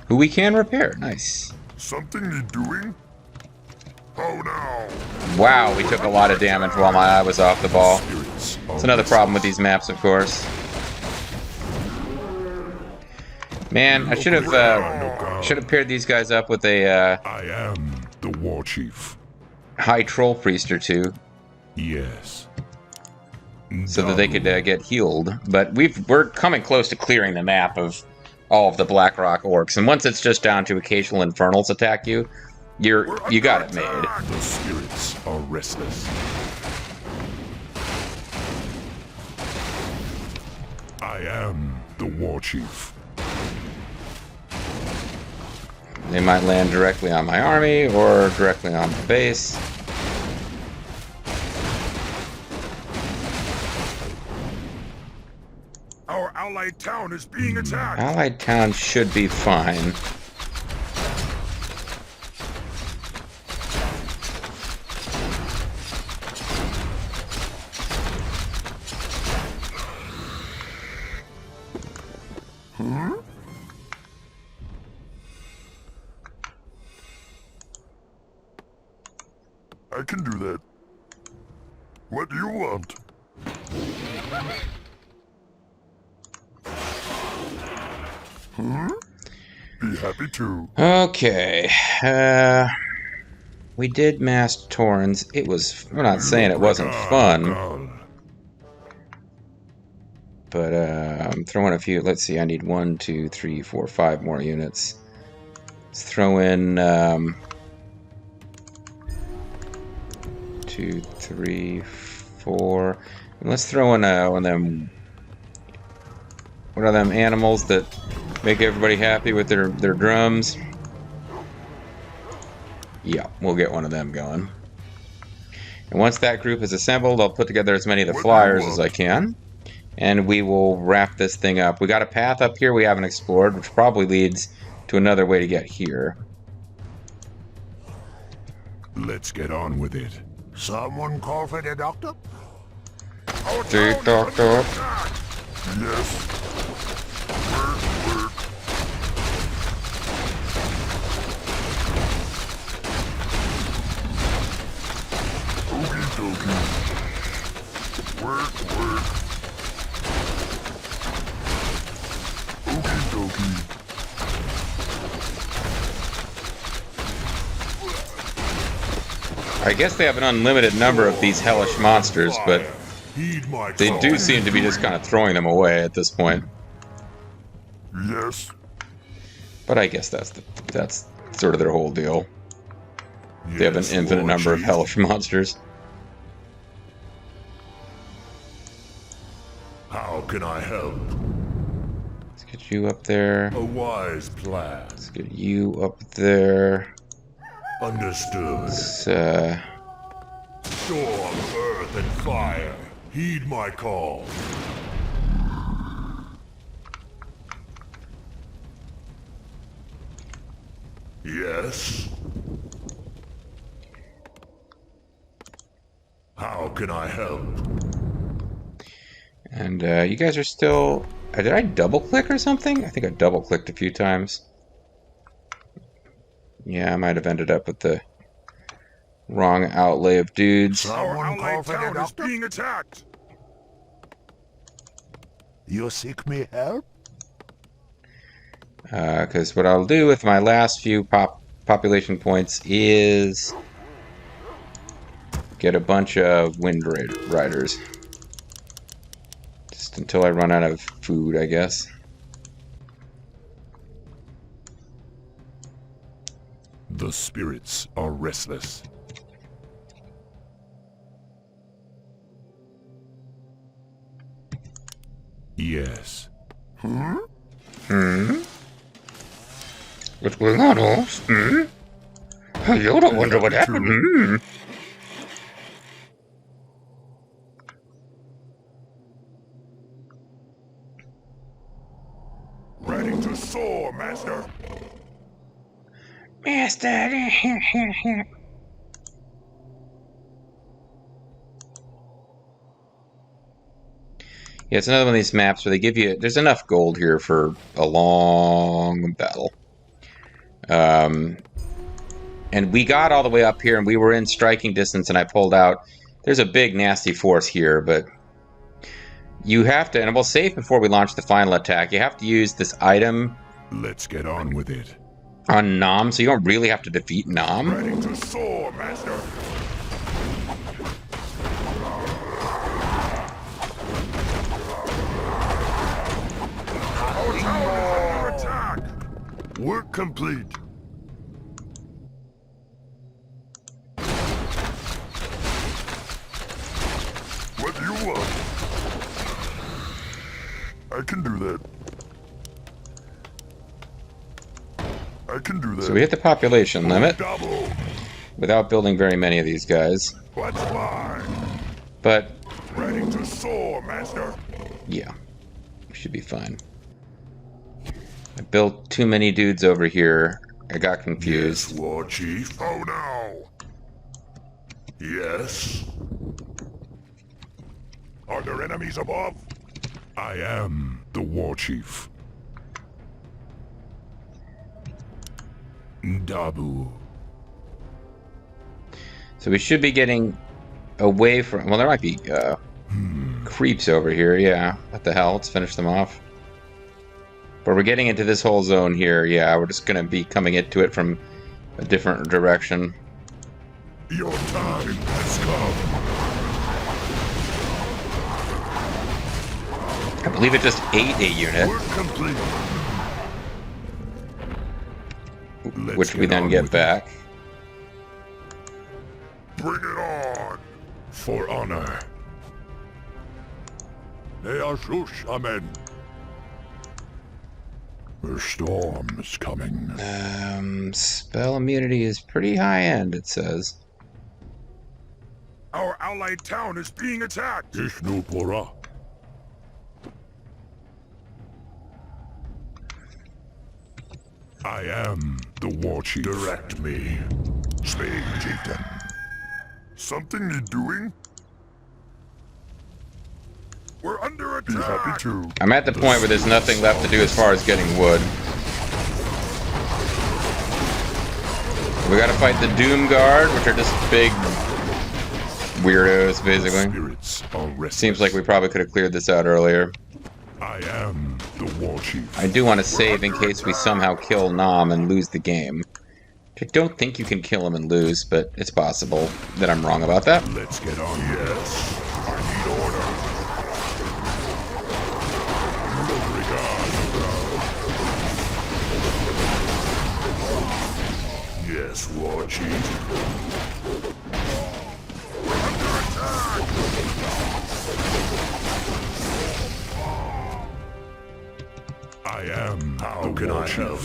Speaker 1: Who we can repair. Nice.
Speaker 4: Something need doing? Oh no.
Speaker 1: Wow, we took a lot of damage while my eye was off the ball.
Speaker 2: Spirits are
Speaker 1: That's another problem with these maps, of course. Man, I should have paired these guys up with a
Speaker 2: I am the war chief.
Speaker 1: high troll priest or two,
Speaker 2: Yes.
Speaker 1: so that they could get healed. But we're coming close to clearing the map of all of the Blackrock orcs, and once it's just down to occasional infernals attack you, you got it made.
Speaker 2: The spirits are restless. I am the war chief.
Speaker 1: They might land directly on my army or directly on the base.
Speaker 4: Our allied town is being attacked.
Speaker 1: Allied town should be fine.
Speaker 4: I can do that. What do you want? Be happy to.
Speaker 1: Okay. We did mass Torrens. It was... I'm not saying it wasn't fun, but I'm throwing a few... Let's see, I need 1, 2, 3, 4, 5 more units. Let's throw in... 2, 3, 4... And let's throw in one of them... What are them animals that make everybody happy with their drums? Yeah, we'll get one of them going. And once that group is assembled, I'll put together as many of the flyers as I can. And we will wrap this thing up. We got a path up here we haven't explored, which probably leads to another way to get here.
Speaker 2: Let's get on with it.
Speaker 4: Someone call for the doctor? Our
Speaker 1: The
Speaker 4: town is
Speaker 1: doctor.
Speaker 4: under attack. Yes. Work. Okie dokie. Work. Okie dokie.
Speaker 1: I guess they have an unlimited number of these hellish monsters, but
Speaker 2: Heed my
Speaker 1: They
Speaker 2: call.
Speaker 1: do seem to be just kind of throwing them away at this point.
Speaker 4: Yes.
Speaker 1: But I guess that's sort of their whole deal. They have an
Speaker 2: Yes,
Speaker 1: infinite
Speaker 2: Lord
Speaker 1: number of
Speaker 2: Chief.
Speaker 1: hellish monsters.
Speaker 2: How can I help?
Speaker 1: Let's get you up there.
Speaker 2: A wise plan.
Speaker 1: Let's get you up there.
Speaker 2: Understood.
Speaker 1: Let's,
Speaker 2: Storm, earth, and fire. Heed my call. Yes. How can I help?
Speaker 1: and you guys are still... did I double-click or something? I think I double-clicked a few times. Yeah, I might have ended up with the wrong outlay of dudes.
Speaker 2: Our
Speaker 4: Someone call
Speaker 2: allied
Speaker 4: for the
Speaker 2: town is
Speaker 4: doctor?
Speaker 2: being attacked.
Speaker 4: You seek me help?
Speaker 1: Because what I'll do with my last few population points is get a bunch of wind riders. Just until I run out of food, I guess.
Speaker 2: The spirits are restless. Yes.
Speaker 1: What's going on, Orcs? You don't wonder what happened.
Speaker 2: Ready to soar, Master.
Speaker 1: Master. Yeah, it's another one of these maps where they give you... There's enough gold here for a long battle. And we got all the way up here, and we were in striking distance, and I pulled out. There's a big, nasty force here, but... You have to... And we'll save before we launch the final attack. You have to use this item
Speaker 2: Let's get on with it.
Speaker 1: on Gnom, so you don't really have to defeat Gnom.
Speaker 2: Ready to soar, Master. Our town is under attack.
Speaker 4: Work complete. What do you want? I can do that. I can do that.
Speaker 1: So we hit the population limit
Speaker 2: Double.
Speaker 1: without building very many of these guys.
Speaker 2: What's mine?
Speaker 1: But,
Speaker 2: Ready to soar, Master.
Speaker 1: yeah. We should be fine. I built too many dudes over here. I got confused.
Speaker 2: Yes, War Chief.
Speaker 4: Oh no!
Speaker 2: Yes.
Speaker 4: Are there enemies above?
Speaker 2: I am the War Chief. Dabu.
Speaker 1: So we should be getting away from... Well, there might be creeps over here. Yeah. What the hell? Let's finish them off. But we're getting into this whole zone here. Yeah, we're just going to be coming into it from a different direction.
Speaker 4: Your time has come.
Speaker 1: I believe it just ate a unit,
Speaker 4: Work complete.
Speaker 1: which we then get back.
Speaker 4: Bring it on.
Speaker 2: For honor.
Speaker 4: They are shush, amen. The storm is coming.
Speaker 1: Spell immunity is pretty high end, it says.
Speaker 2: Our allied town is being attacked.
Speaker 4: Ishnu Pura.
Speaker 2: I am the War Chief.
Speaker 4: Direct me. Speak, chieftain. Something you doing?
Speaker 2: We're under
Speaker 4: Be
Speaker 2: attack.
Speaker 4: happy to.
Speaker 1: I'm at the point where there's nothing left to do as far as getting wood. We gotta fight the Doom Guard, which are just big weirdos, basically.
Speaker 2: Spirits are restless.
Speaker 1: Seems like we probably could have cleared this out earlier.
Speaker 2: I am the War Chief.
Speaker 1: I do want to save in case we somehow kill Nom and lose the game. I don't think you can kill him and lose, but it's possible that I'm wrong about that.
Speaker 2: Let's get on.
Speaker 4: Yes. I need order.
Speaker 2: Yes, Warchief. I am. How can I help?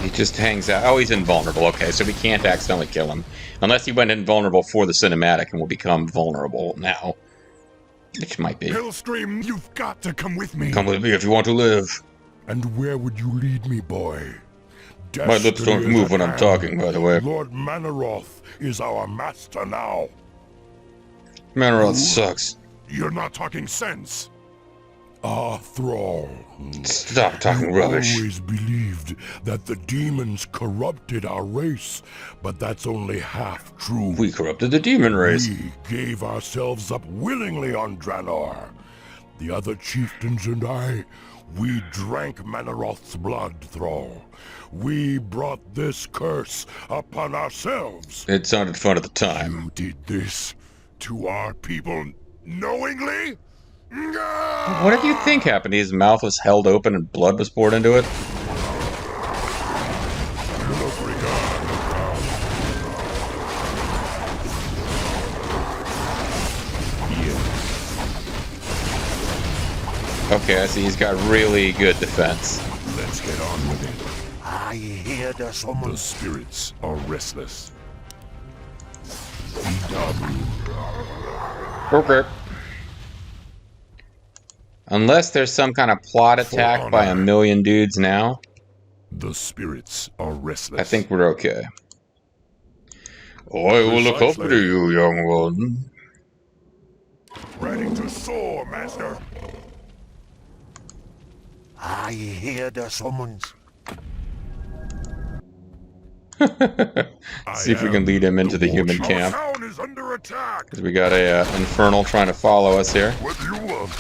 Speaker 1: He just hangs out. Oh, he's invulnerable. Okay, so we can't accidentally kill him. Unless he went invulnerable for the cinematic and will become vulnerable now. Which might be.
Speaker 2: Hellstream, you've got to come with me.
Speaker 1: Come with me if you want to live.
Speaker 2: And where would you lead me, boy?
Speaker 1: My lips don't move when I'm talking, by the way.
Speaker 2: Lord Manaroth is our master now.
Speaker 1: Manaroth sucks.
Speaker 2: You're not talking sense. Ah, Thrall.
Speaker 1: Stop talking rubbish.
Speaker 2: I always believed that the demons corrupted our race, but that's only half true.
Speaker 1: We corrupted the demon race.
Speaker 2: We gave ourselves up willingly on Draenor. The other chieftains and I, we drank Manaroth's blood, Thrall. We brought this curse upon ourselves.
Speaker 1: It sounded fun at the time.
Speaker 2: You did this to our people knowingly?
Speaker 1: What did you think happened? His mouth was held open and blood was poured into it? Okay, I see he's got really good defense.
Speaker 2: Let's get on with it.
Speaker 4: I hear the summons.
Speaker 2: The spirits are restless.
Speaker 1: Okay. Unless there's some kind of plot attack by a million dudes now.
Speaker 2: The spirits are restless.
Speaker 1: I think we're okay. I will look after you, young one.
Speaker 2: Ready to soar, Master.
Speaker 4: I hear the summons.
Speaker 1: See if we can lead him into the human camp.
Speaker 2: Our town is under attack.
Speaker 1: Because we got a infernal trying to follow us here.
Speaker 2: What do you want?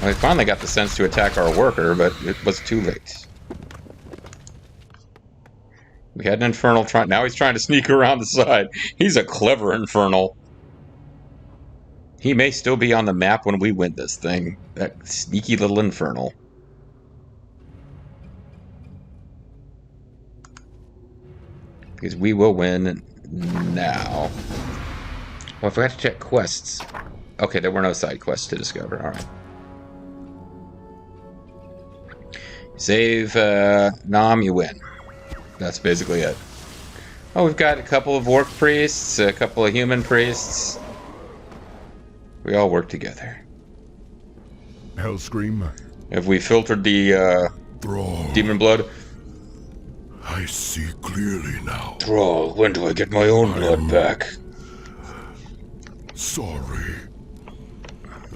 Speaker 1: Well, we finally got the sense to attack our worker, but it was too late. We had an infernal trying. Now he's trying to sneak around the side. He's a clever infernal. He may still be on the map when we win this thing. That sneaky little infernal. Because we will win now. Oh, I forgot to check quests. Okay, there were no side quests to discover. Alright. Save Nom, you win. That's basically it. Oh, we've got a couple of orc priests, a couple of human priests. We all work together.
Speaker 2: Hellscream.
Speaker 1: Have we filtered the
Speaker 2: Thrall.
Speaker 1: demon blood?
Speaker 2: I see clearly now.
Speaker 1: Thrall, when do I get my own blood back?
Speaker 2: Sorry.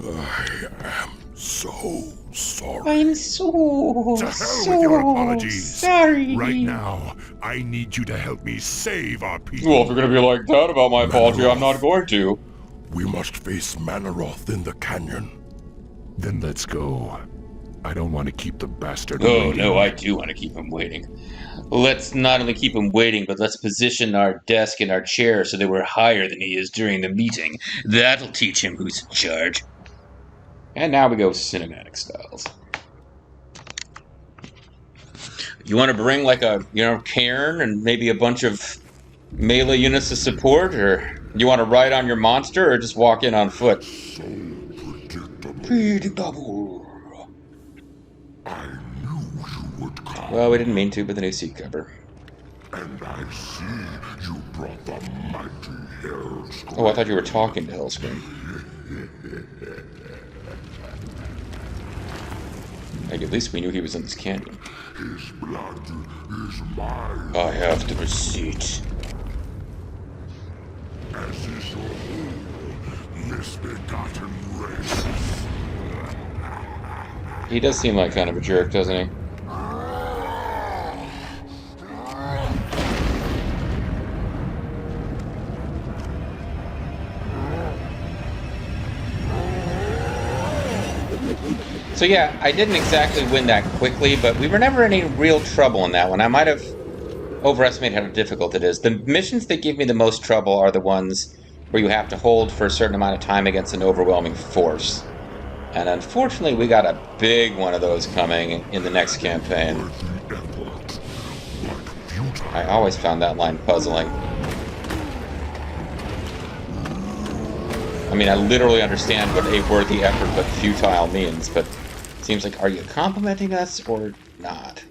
Speaker 2: I am so sorry.
Speaker 1: I'm so
Speaker 2: To hell with your apologies.
Speaker 1: sorry.
Speaker 2: Right now, I need you to help me save our people.
Speaker 1: Well, if you're gonna be like that about my apology, I'm not going to.
Speaker 2: We must face Manaroth in the canyon. Then let's go. I don't want to keep the bastard
Speaker 1: Oh,
Speaker 2: waiting.
Speaker 1: no, I do want to keep him waiting. Let's not only keep him waiting, but let's position our desk and our chair so that we're higher than he is during the meeting. That'll teach him who's in charge. And now we go cinematic styles. You want to bring like a, cairn and maybe a bunch of melee units to support, or you want to ride on your monster, or just walk in on foot?
Speaker 2: So predictable.
Speaker 1: Predictable.
Speaker 2: I knew you would come.
Speaker 1: Well, we didn't mean to, but the new seat cover.
Speaker 2: And I see you brought the mighty Hellscream.
Speaker 1: Oh, I thought you were talking to Hellscream. Like, at least we knew he was in this canyon.
Speaker 2: His blood is mine.
Speaker 1: I have the receipt.
Speaker 2: As is your whole misbegotten race.
Speaker 1: He does seem like kind of a jerk, doesn't he? So yeah, I didn't exactly win that quickly, but we were never in any real trouble in that one. I might have overestimated how difficult it is. The missions that give me the most trouble are the ones where you have to hold for a certain amount of time against an overwhelming force. And unfortunately, we got a big one of those coming in the next campaign. I always found that line puzzling. I mean, I literally understand what a worthy effort but futile means, but it seems like, are you complimenting us or not?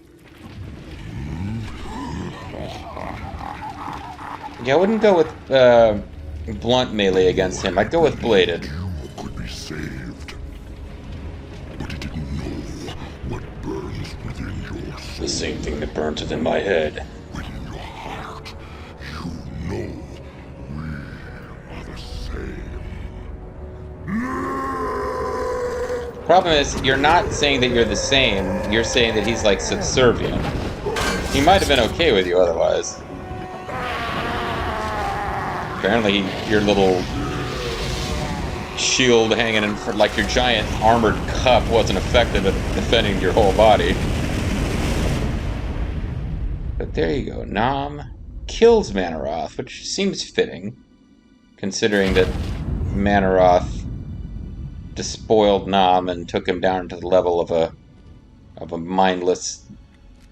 Speaker 1: Yeah, I wouldn't go with blunt melee against him. I'd go with bladed.
Speaker 4: You could be saved, but you didn't know what burns within your soul.
Speaker 1: The same thing that burns within my head.
Speaker 4: Within your heart, you know we are the same.
Speaker 1: Problem is, you're not saying that you're the same. You're saying that he's like subservient. He might have been okay with you otherwise. Apparently, your little shield hanging in front, like your giant armored cup, wasn't effective at defending your whole body. But there you go. Gnom kills Manaroth, which seems fitting, considering that Manaroth despoiled Gnom and took him down to the level of a mindless,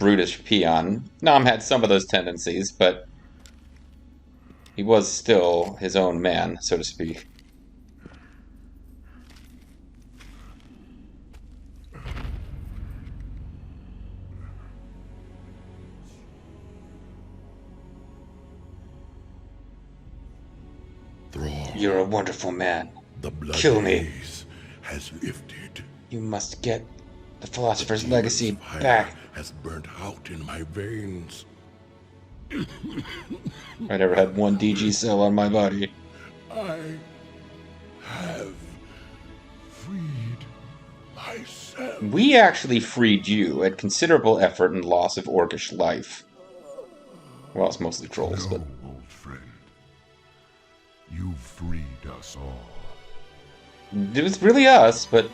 Speaker 1: brutish peon. Gnom had some of those tendencies, but he was still his own man, so to speak. You're a wonderful man.
Speaker 4: The blood
Speaker 1: Kill me.
Speaker 4: haze has lifted.
Speaker 1: You must get the Philosopher's Legacy
Speaker 4: Fire
Speaker 1: back.
Speaker 4: has burnt out in my veins.
Speaker 1: I never had one DG cell on my body.
Speaker 4: I have freed myself.
Speaker 1: We actually freed you at considerable effort and loss of Orcish life. Well, it's mostly trolls, but...
Speaker 2: No, old friend. You freed us all.
Speaker 1: It was really us, but...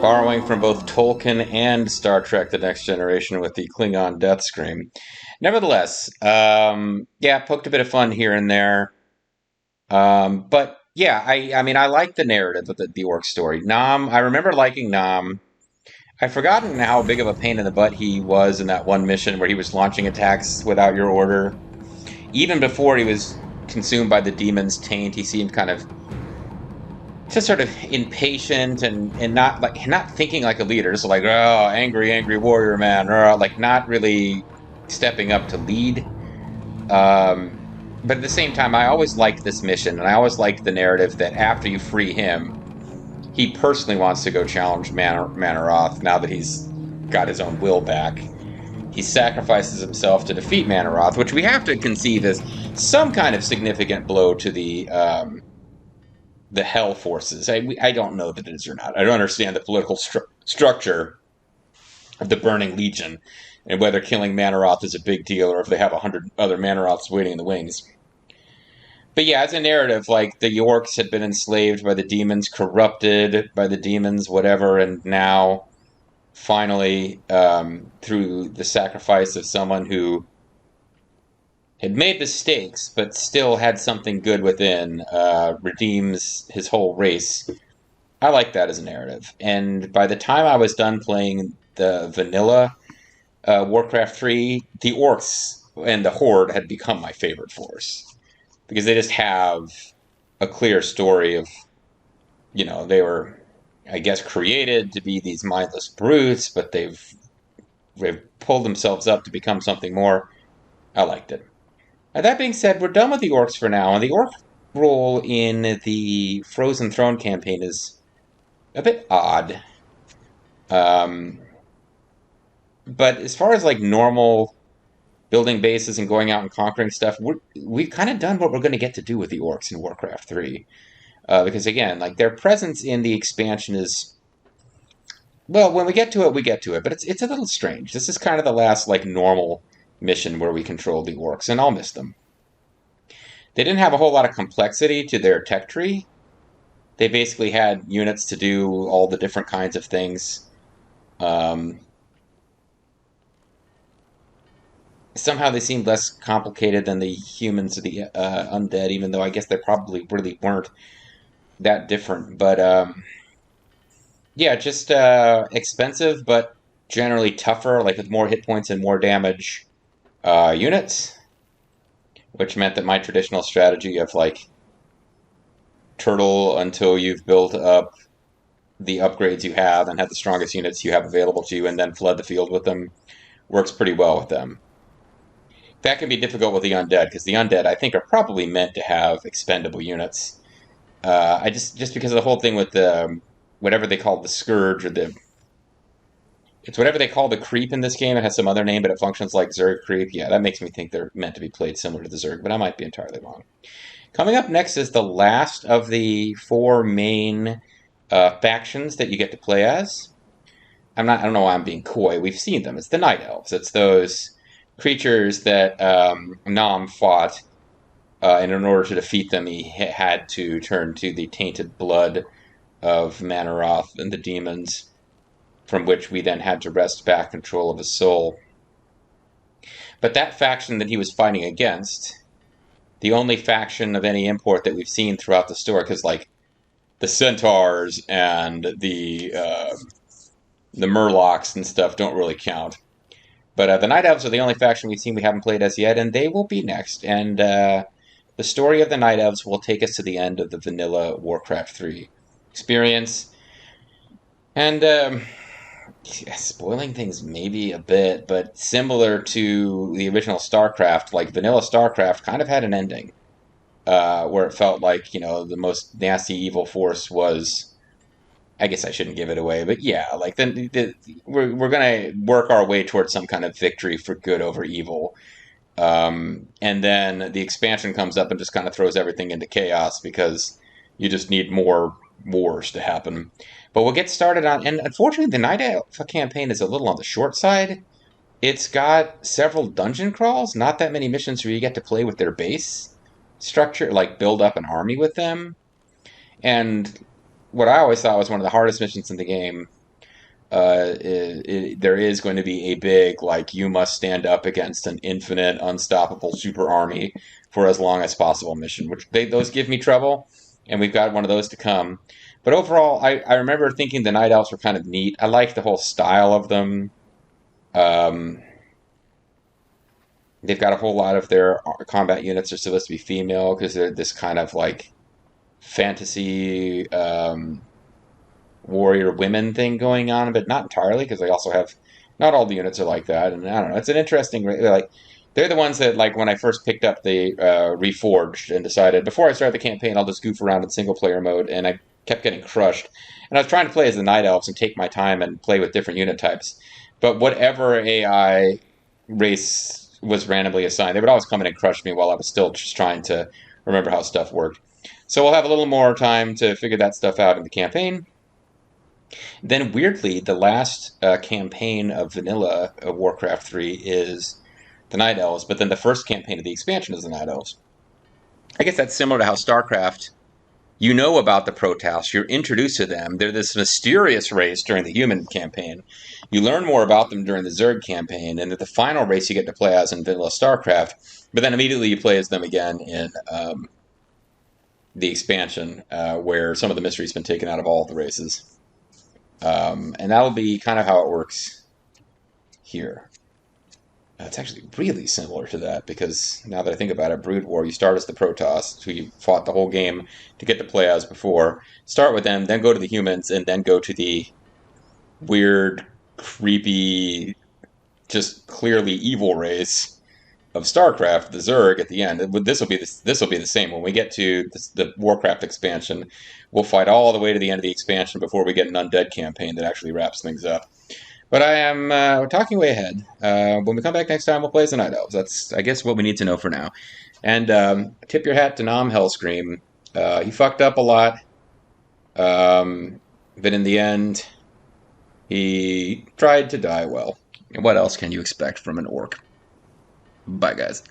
Speaker 1: Borrowing from both Tolkien and Star Trek The Next Generation with the Klingon death scream. Nevertheless, yeah, poked a bit of fun here and there. But, yeah, I mean, I like the narrative of the Orc story. Gnom, I remember liking Gnom. I've forgotten how big of a pain in the butt he was in that one mission where he was launching attacks without your order. Even before he was consumed by the demon's taint, he seemed kind of just sort of impatient and not thinking like a leader. Just like, oh, angry warrior man, or like not really stepping up to lead. But at the same time, I always liked this mission, and I always liked the narrative that after you free him, he personally wants to go challenge Manaroth now that he's got his own will back. He sacrifices himself to defeat Manaroth, which we have to conceive as some kind of significant blow to the Hell forces. I don't know that it is or not. I don't understand the political structure of the Burning Legion, and whether killing Manaroth is a big deal or if they have 100 other Manaroths waiting in the wings. But yeah, as a narrative, like, the Orcs had been enslaved by the demons, corrupted by the demons, whatever, and now, finally, through the sacrifice of someone who had made mistakes, but still had something good within, redeems his whole race. I like that as a narrative. And by the time I was done playing the vanilla Warcraft 3, the Orcs and the Horde had become my favorite force. Because they just have a clear story of, you know, they were, I guess, created to be these mindless brutes, but they've pulled themselves up to become something more. I liked it. Now, that being said, we're done with the Orcs for now, and the Orc role in the Frozen Throne campaign is a bit odd. But as far as, like, normal building bases and going out and conquering stuff, we've kind of done what we're going to get to do with the Orcs in Warcraft 3. Because, again, like, their presence in the expansion is... Well, when we get to it, we get to it. But it's a little strange. This is kind of the last, like, normal mission where we control the Orcs, and I'll miss them. They didn't have a whole lot of complexity to their tech tree. They basically had units to do all the different kinds of things. somehow they seemed less complicated than the humans or the undead, even though I guess they probably really weren't that different. But yeah, just expensive, but generally tougher, like with more hit points and more damage units, which meant that my traditional strategy of like turtle until you've built up the upgrades you have and had the strongest units you have available to you and then flood the field with them works pretty well with them. That can be difficult with the undead, because the undead, I think, are probably meant to have expendable units. I just because of the whole thing with the whatever they call the scourge, or the it's whatever they call the creep in this game. It has some other name, but it functions like Zerg creep. Yeah, that makes me think they're meant to be played similar to the Zerg, but I might be entirely wrong. Coming up next is the last of the four main factions that you get to play as. I don't know why I'm being coy. We've seen them. It's the Night Elves. It's those creatures that Gnom fought, and in order to defeat them, he had to turn to the tainted blood of Manaroth and the demons, from which we then had to wrest back control of his soul. But that faction that he was fighting against, the only faction of any import that we've seen throughout the story, because like the centaurs and the Murlocs and stuff don't really count. But the Night Elves are the only faction we've seen we haven't played as yet, and they will be next. And the story of the Night Elves will take us to the end of the vanilla Warcraft 3 experience. And spoiling things maybe a bit, but similar to the original StarCraft, like vanilla StarCraft kind of had an ending, where it felt like, the most nasty evil force was... I guess I shouldn't give it away, but yeah, like we're gonna work our way towards some kind of victory for good over evil, and then the expansion comes up and just kind of throws everything into chaos because you just need more wars to happen. But we'll get started on, and unfortunately, the Night Elf campaign is a little on the short side. It's got several dungeon crawls, not that many missions where you get to play with their base structure, like build up an army with them, and what I always thought was one of the hardest missions in the game, there is going to be a big, like, you must stand up against an infinite, unstoppable super army for as long as possible mission, which those give me trouble, and we've got one of those to come. But overall, I remember thinking the Night Elves were kind of neat. I like the whole style of them. They've got a whole lot of their combat units are supposed to be female, because they're this kind of, like, fantasy warrior women thing going on, but not entirely, because they also have, not all the units are like that, and I don't know, it's an interesting, like, they're the ones that, like, when I first picked up the Reforged and decided, before I start the campaign, I'll just goof around in single player mode, and I kept getting crushed. And I was trying to play as the Night Elves and take my time and play with different unit types, but whatever AI race was randomly assigned, they would always come in and crush me while I was still just trying to remember how stuff worked. So we'll have a little more time to figure that stuff out in the campaign. Then, weirdly, the last campaign of vanilla of Warcraft 3 is the Night Elves, but then the first campaign of the expansion is the Night Elves. I guess that's similar to how StarCraft, you know about the Protoss, you're introduced to them. They're this mysterious race during the human campaign. You learn more about them during the Zerg campaign, and they're the final race you get to play as in vanilla StarCraft, but then immediately you play as them again in the expansion, where some of the mystery's been taken out of all the races. And that'll be kind of how it works here. It's actually really similar to that, because now that I think about it, Brood War, you start as the Protoss, who you fought the whole game to get to play as before. Start with them, then go to the humans, and then go to the weird, creepy, just clearly evil race of StarCraft, the Zerg, at the end. This will be the same. When we get to the Warcraft expansion, we'll fight all the way to the end of the expansion before we get an undead campaign that actually wraps things up. But I am talking way ahead. When we come back next time, we'll play as the Night Elves. That's, I guess, what we need to know for now. And tip your hat to Nom Hellscream. He fucked up a lot, but in the end, he tried to die well. And what else can you expect from an orc? Bye, guys.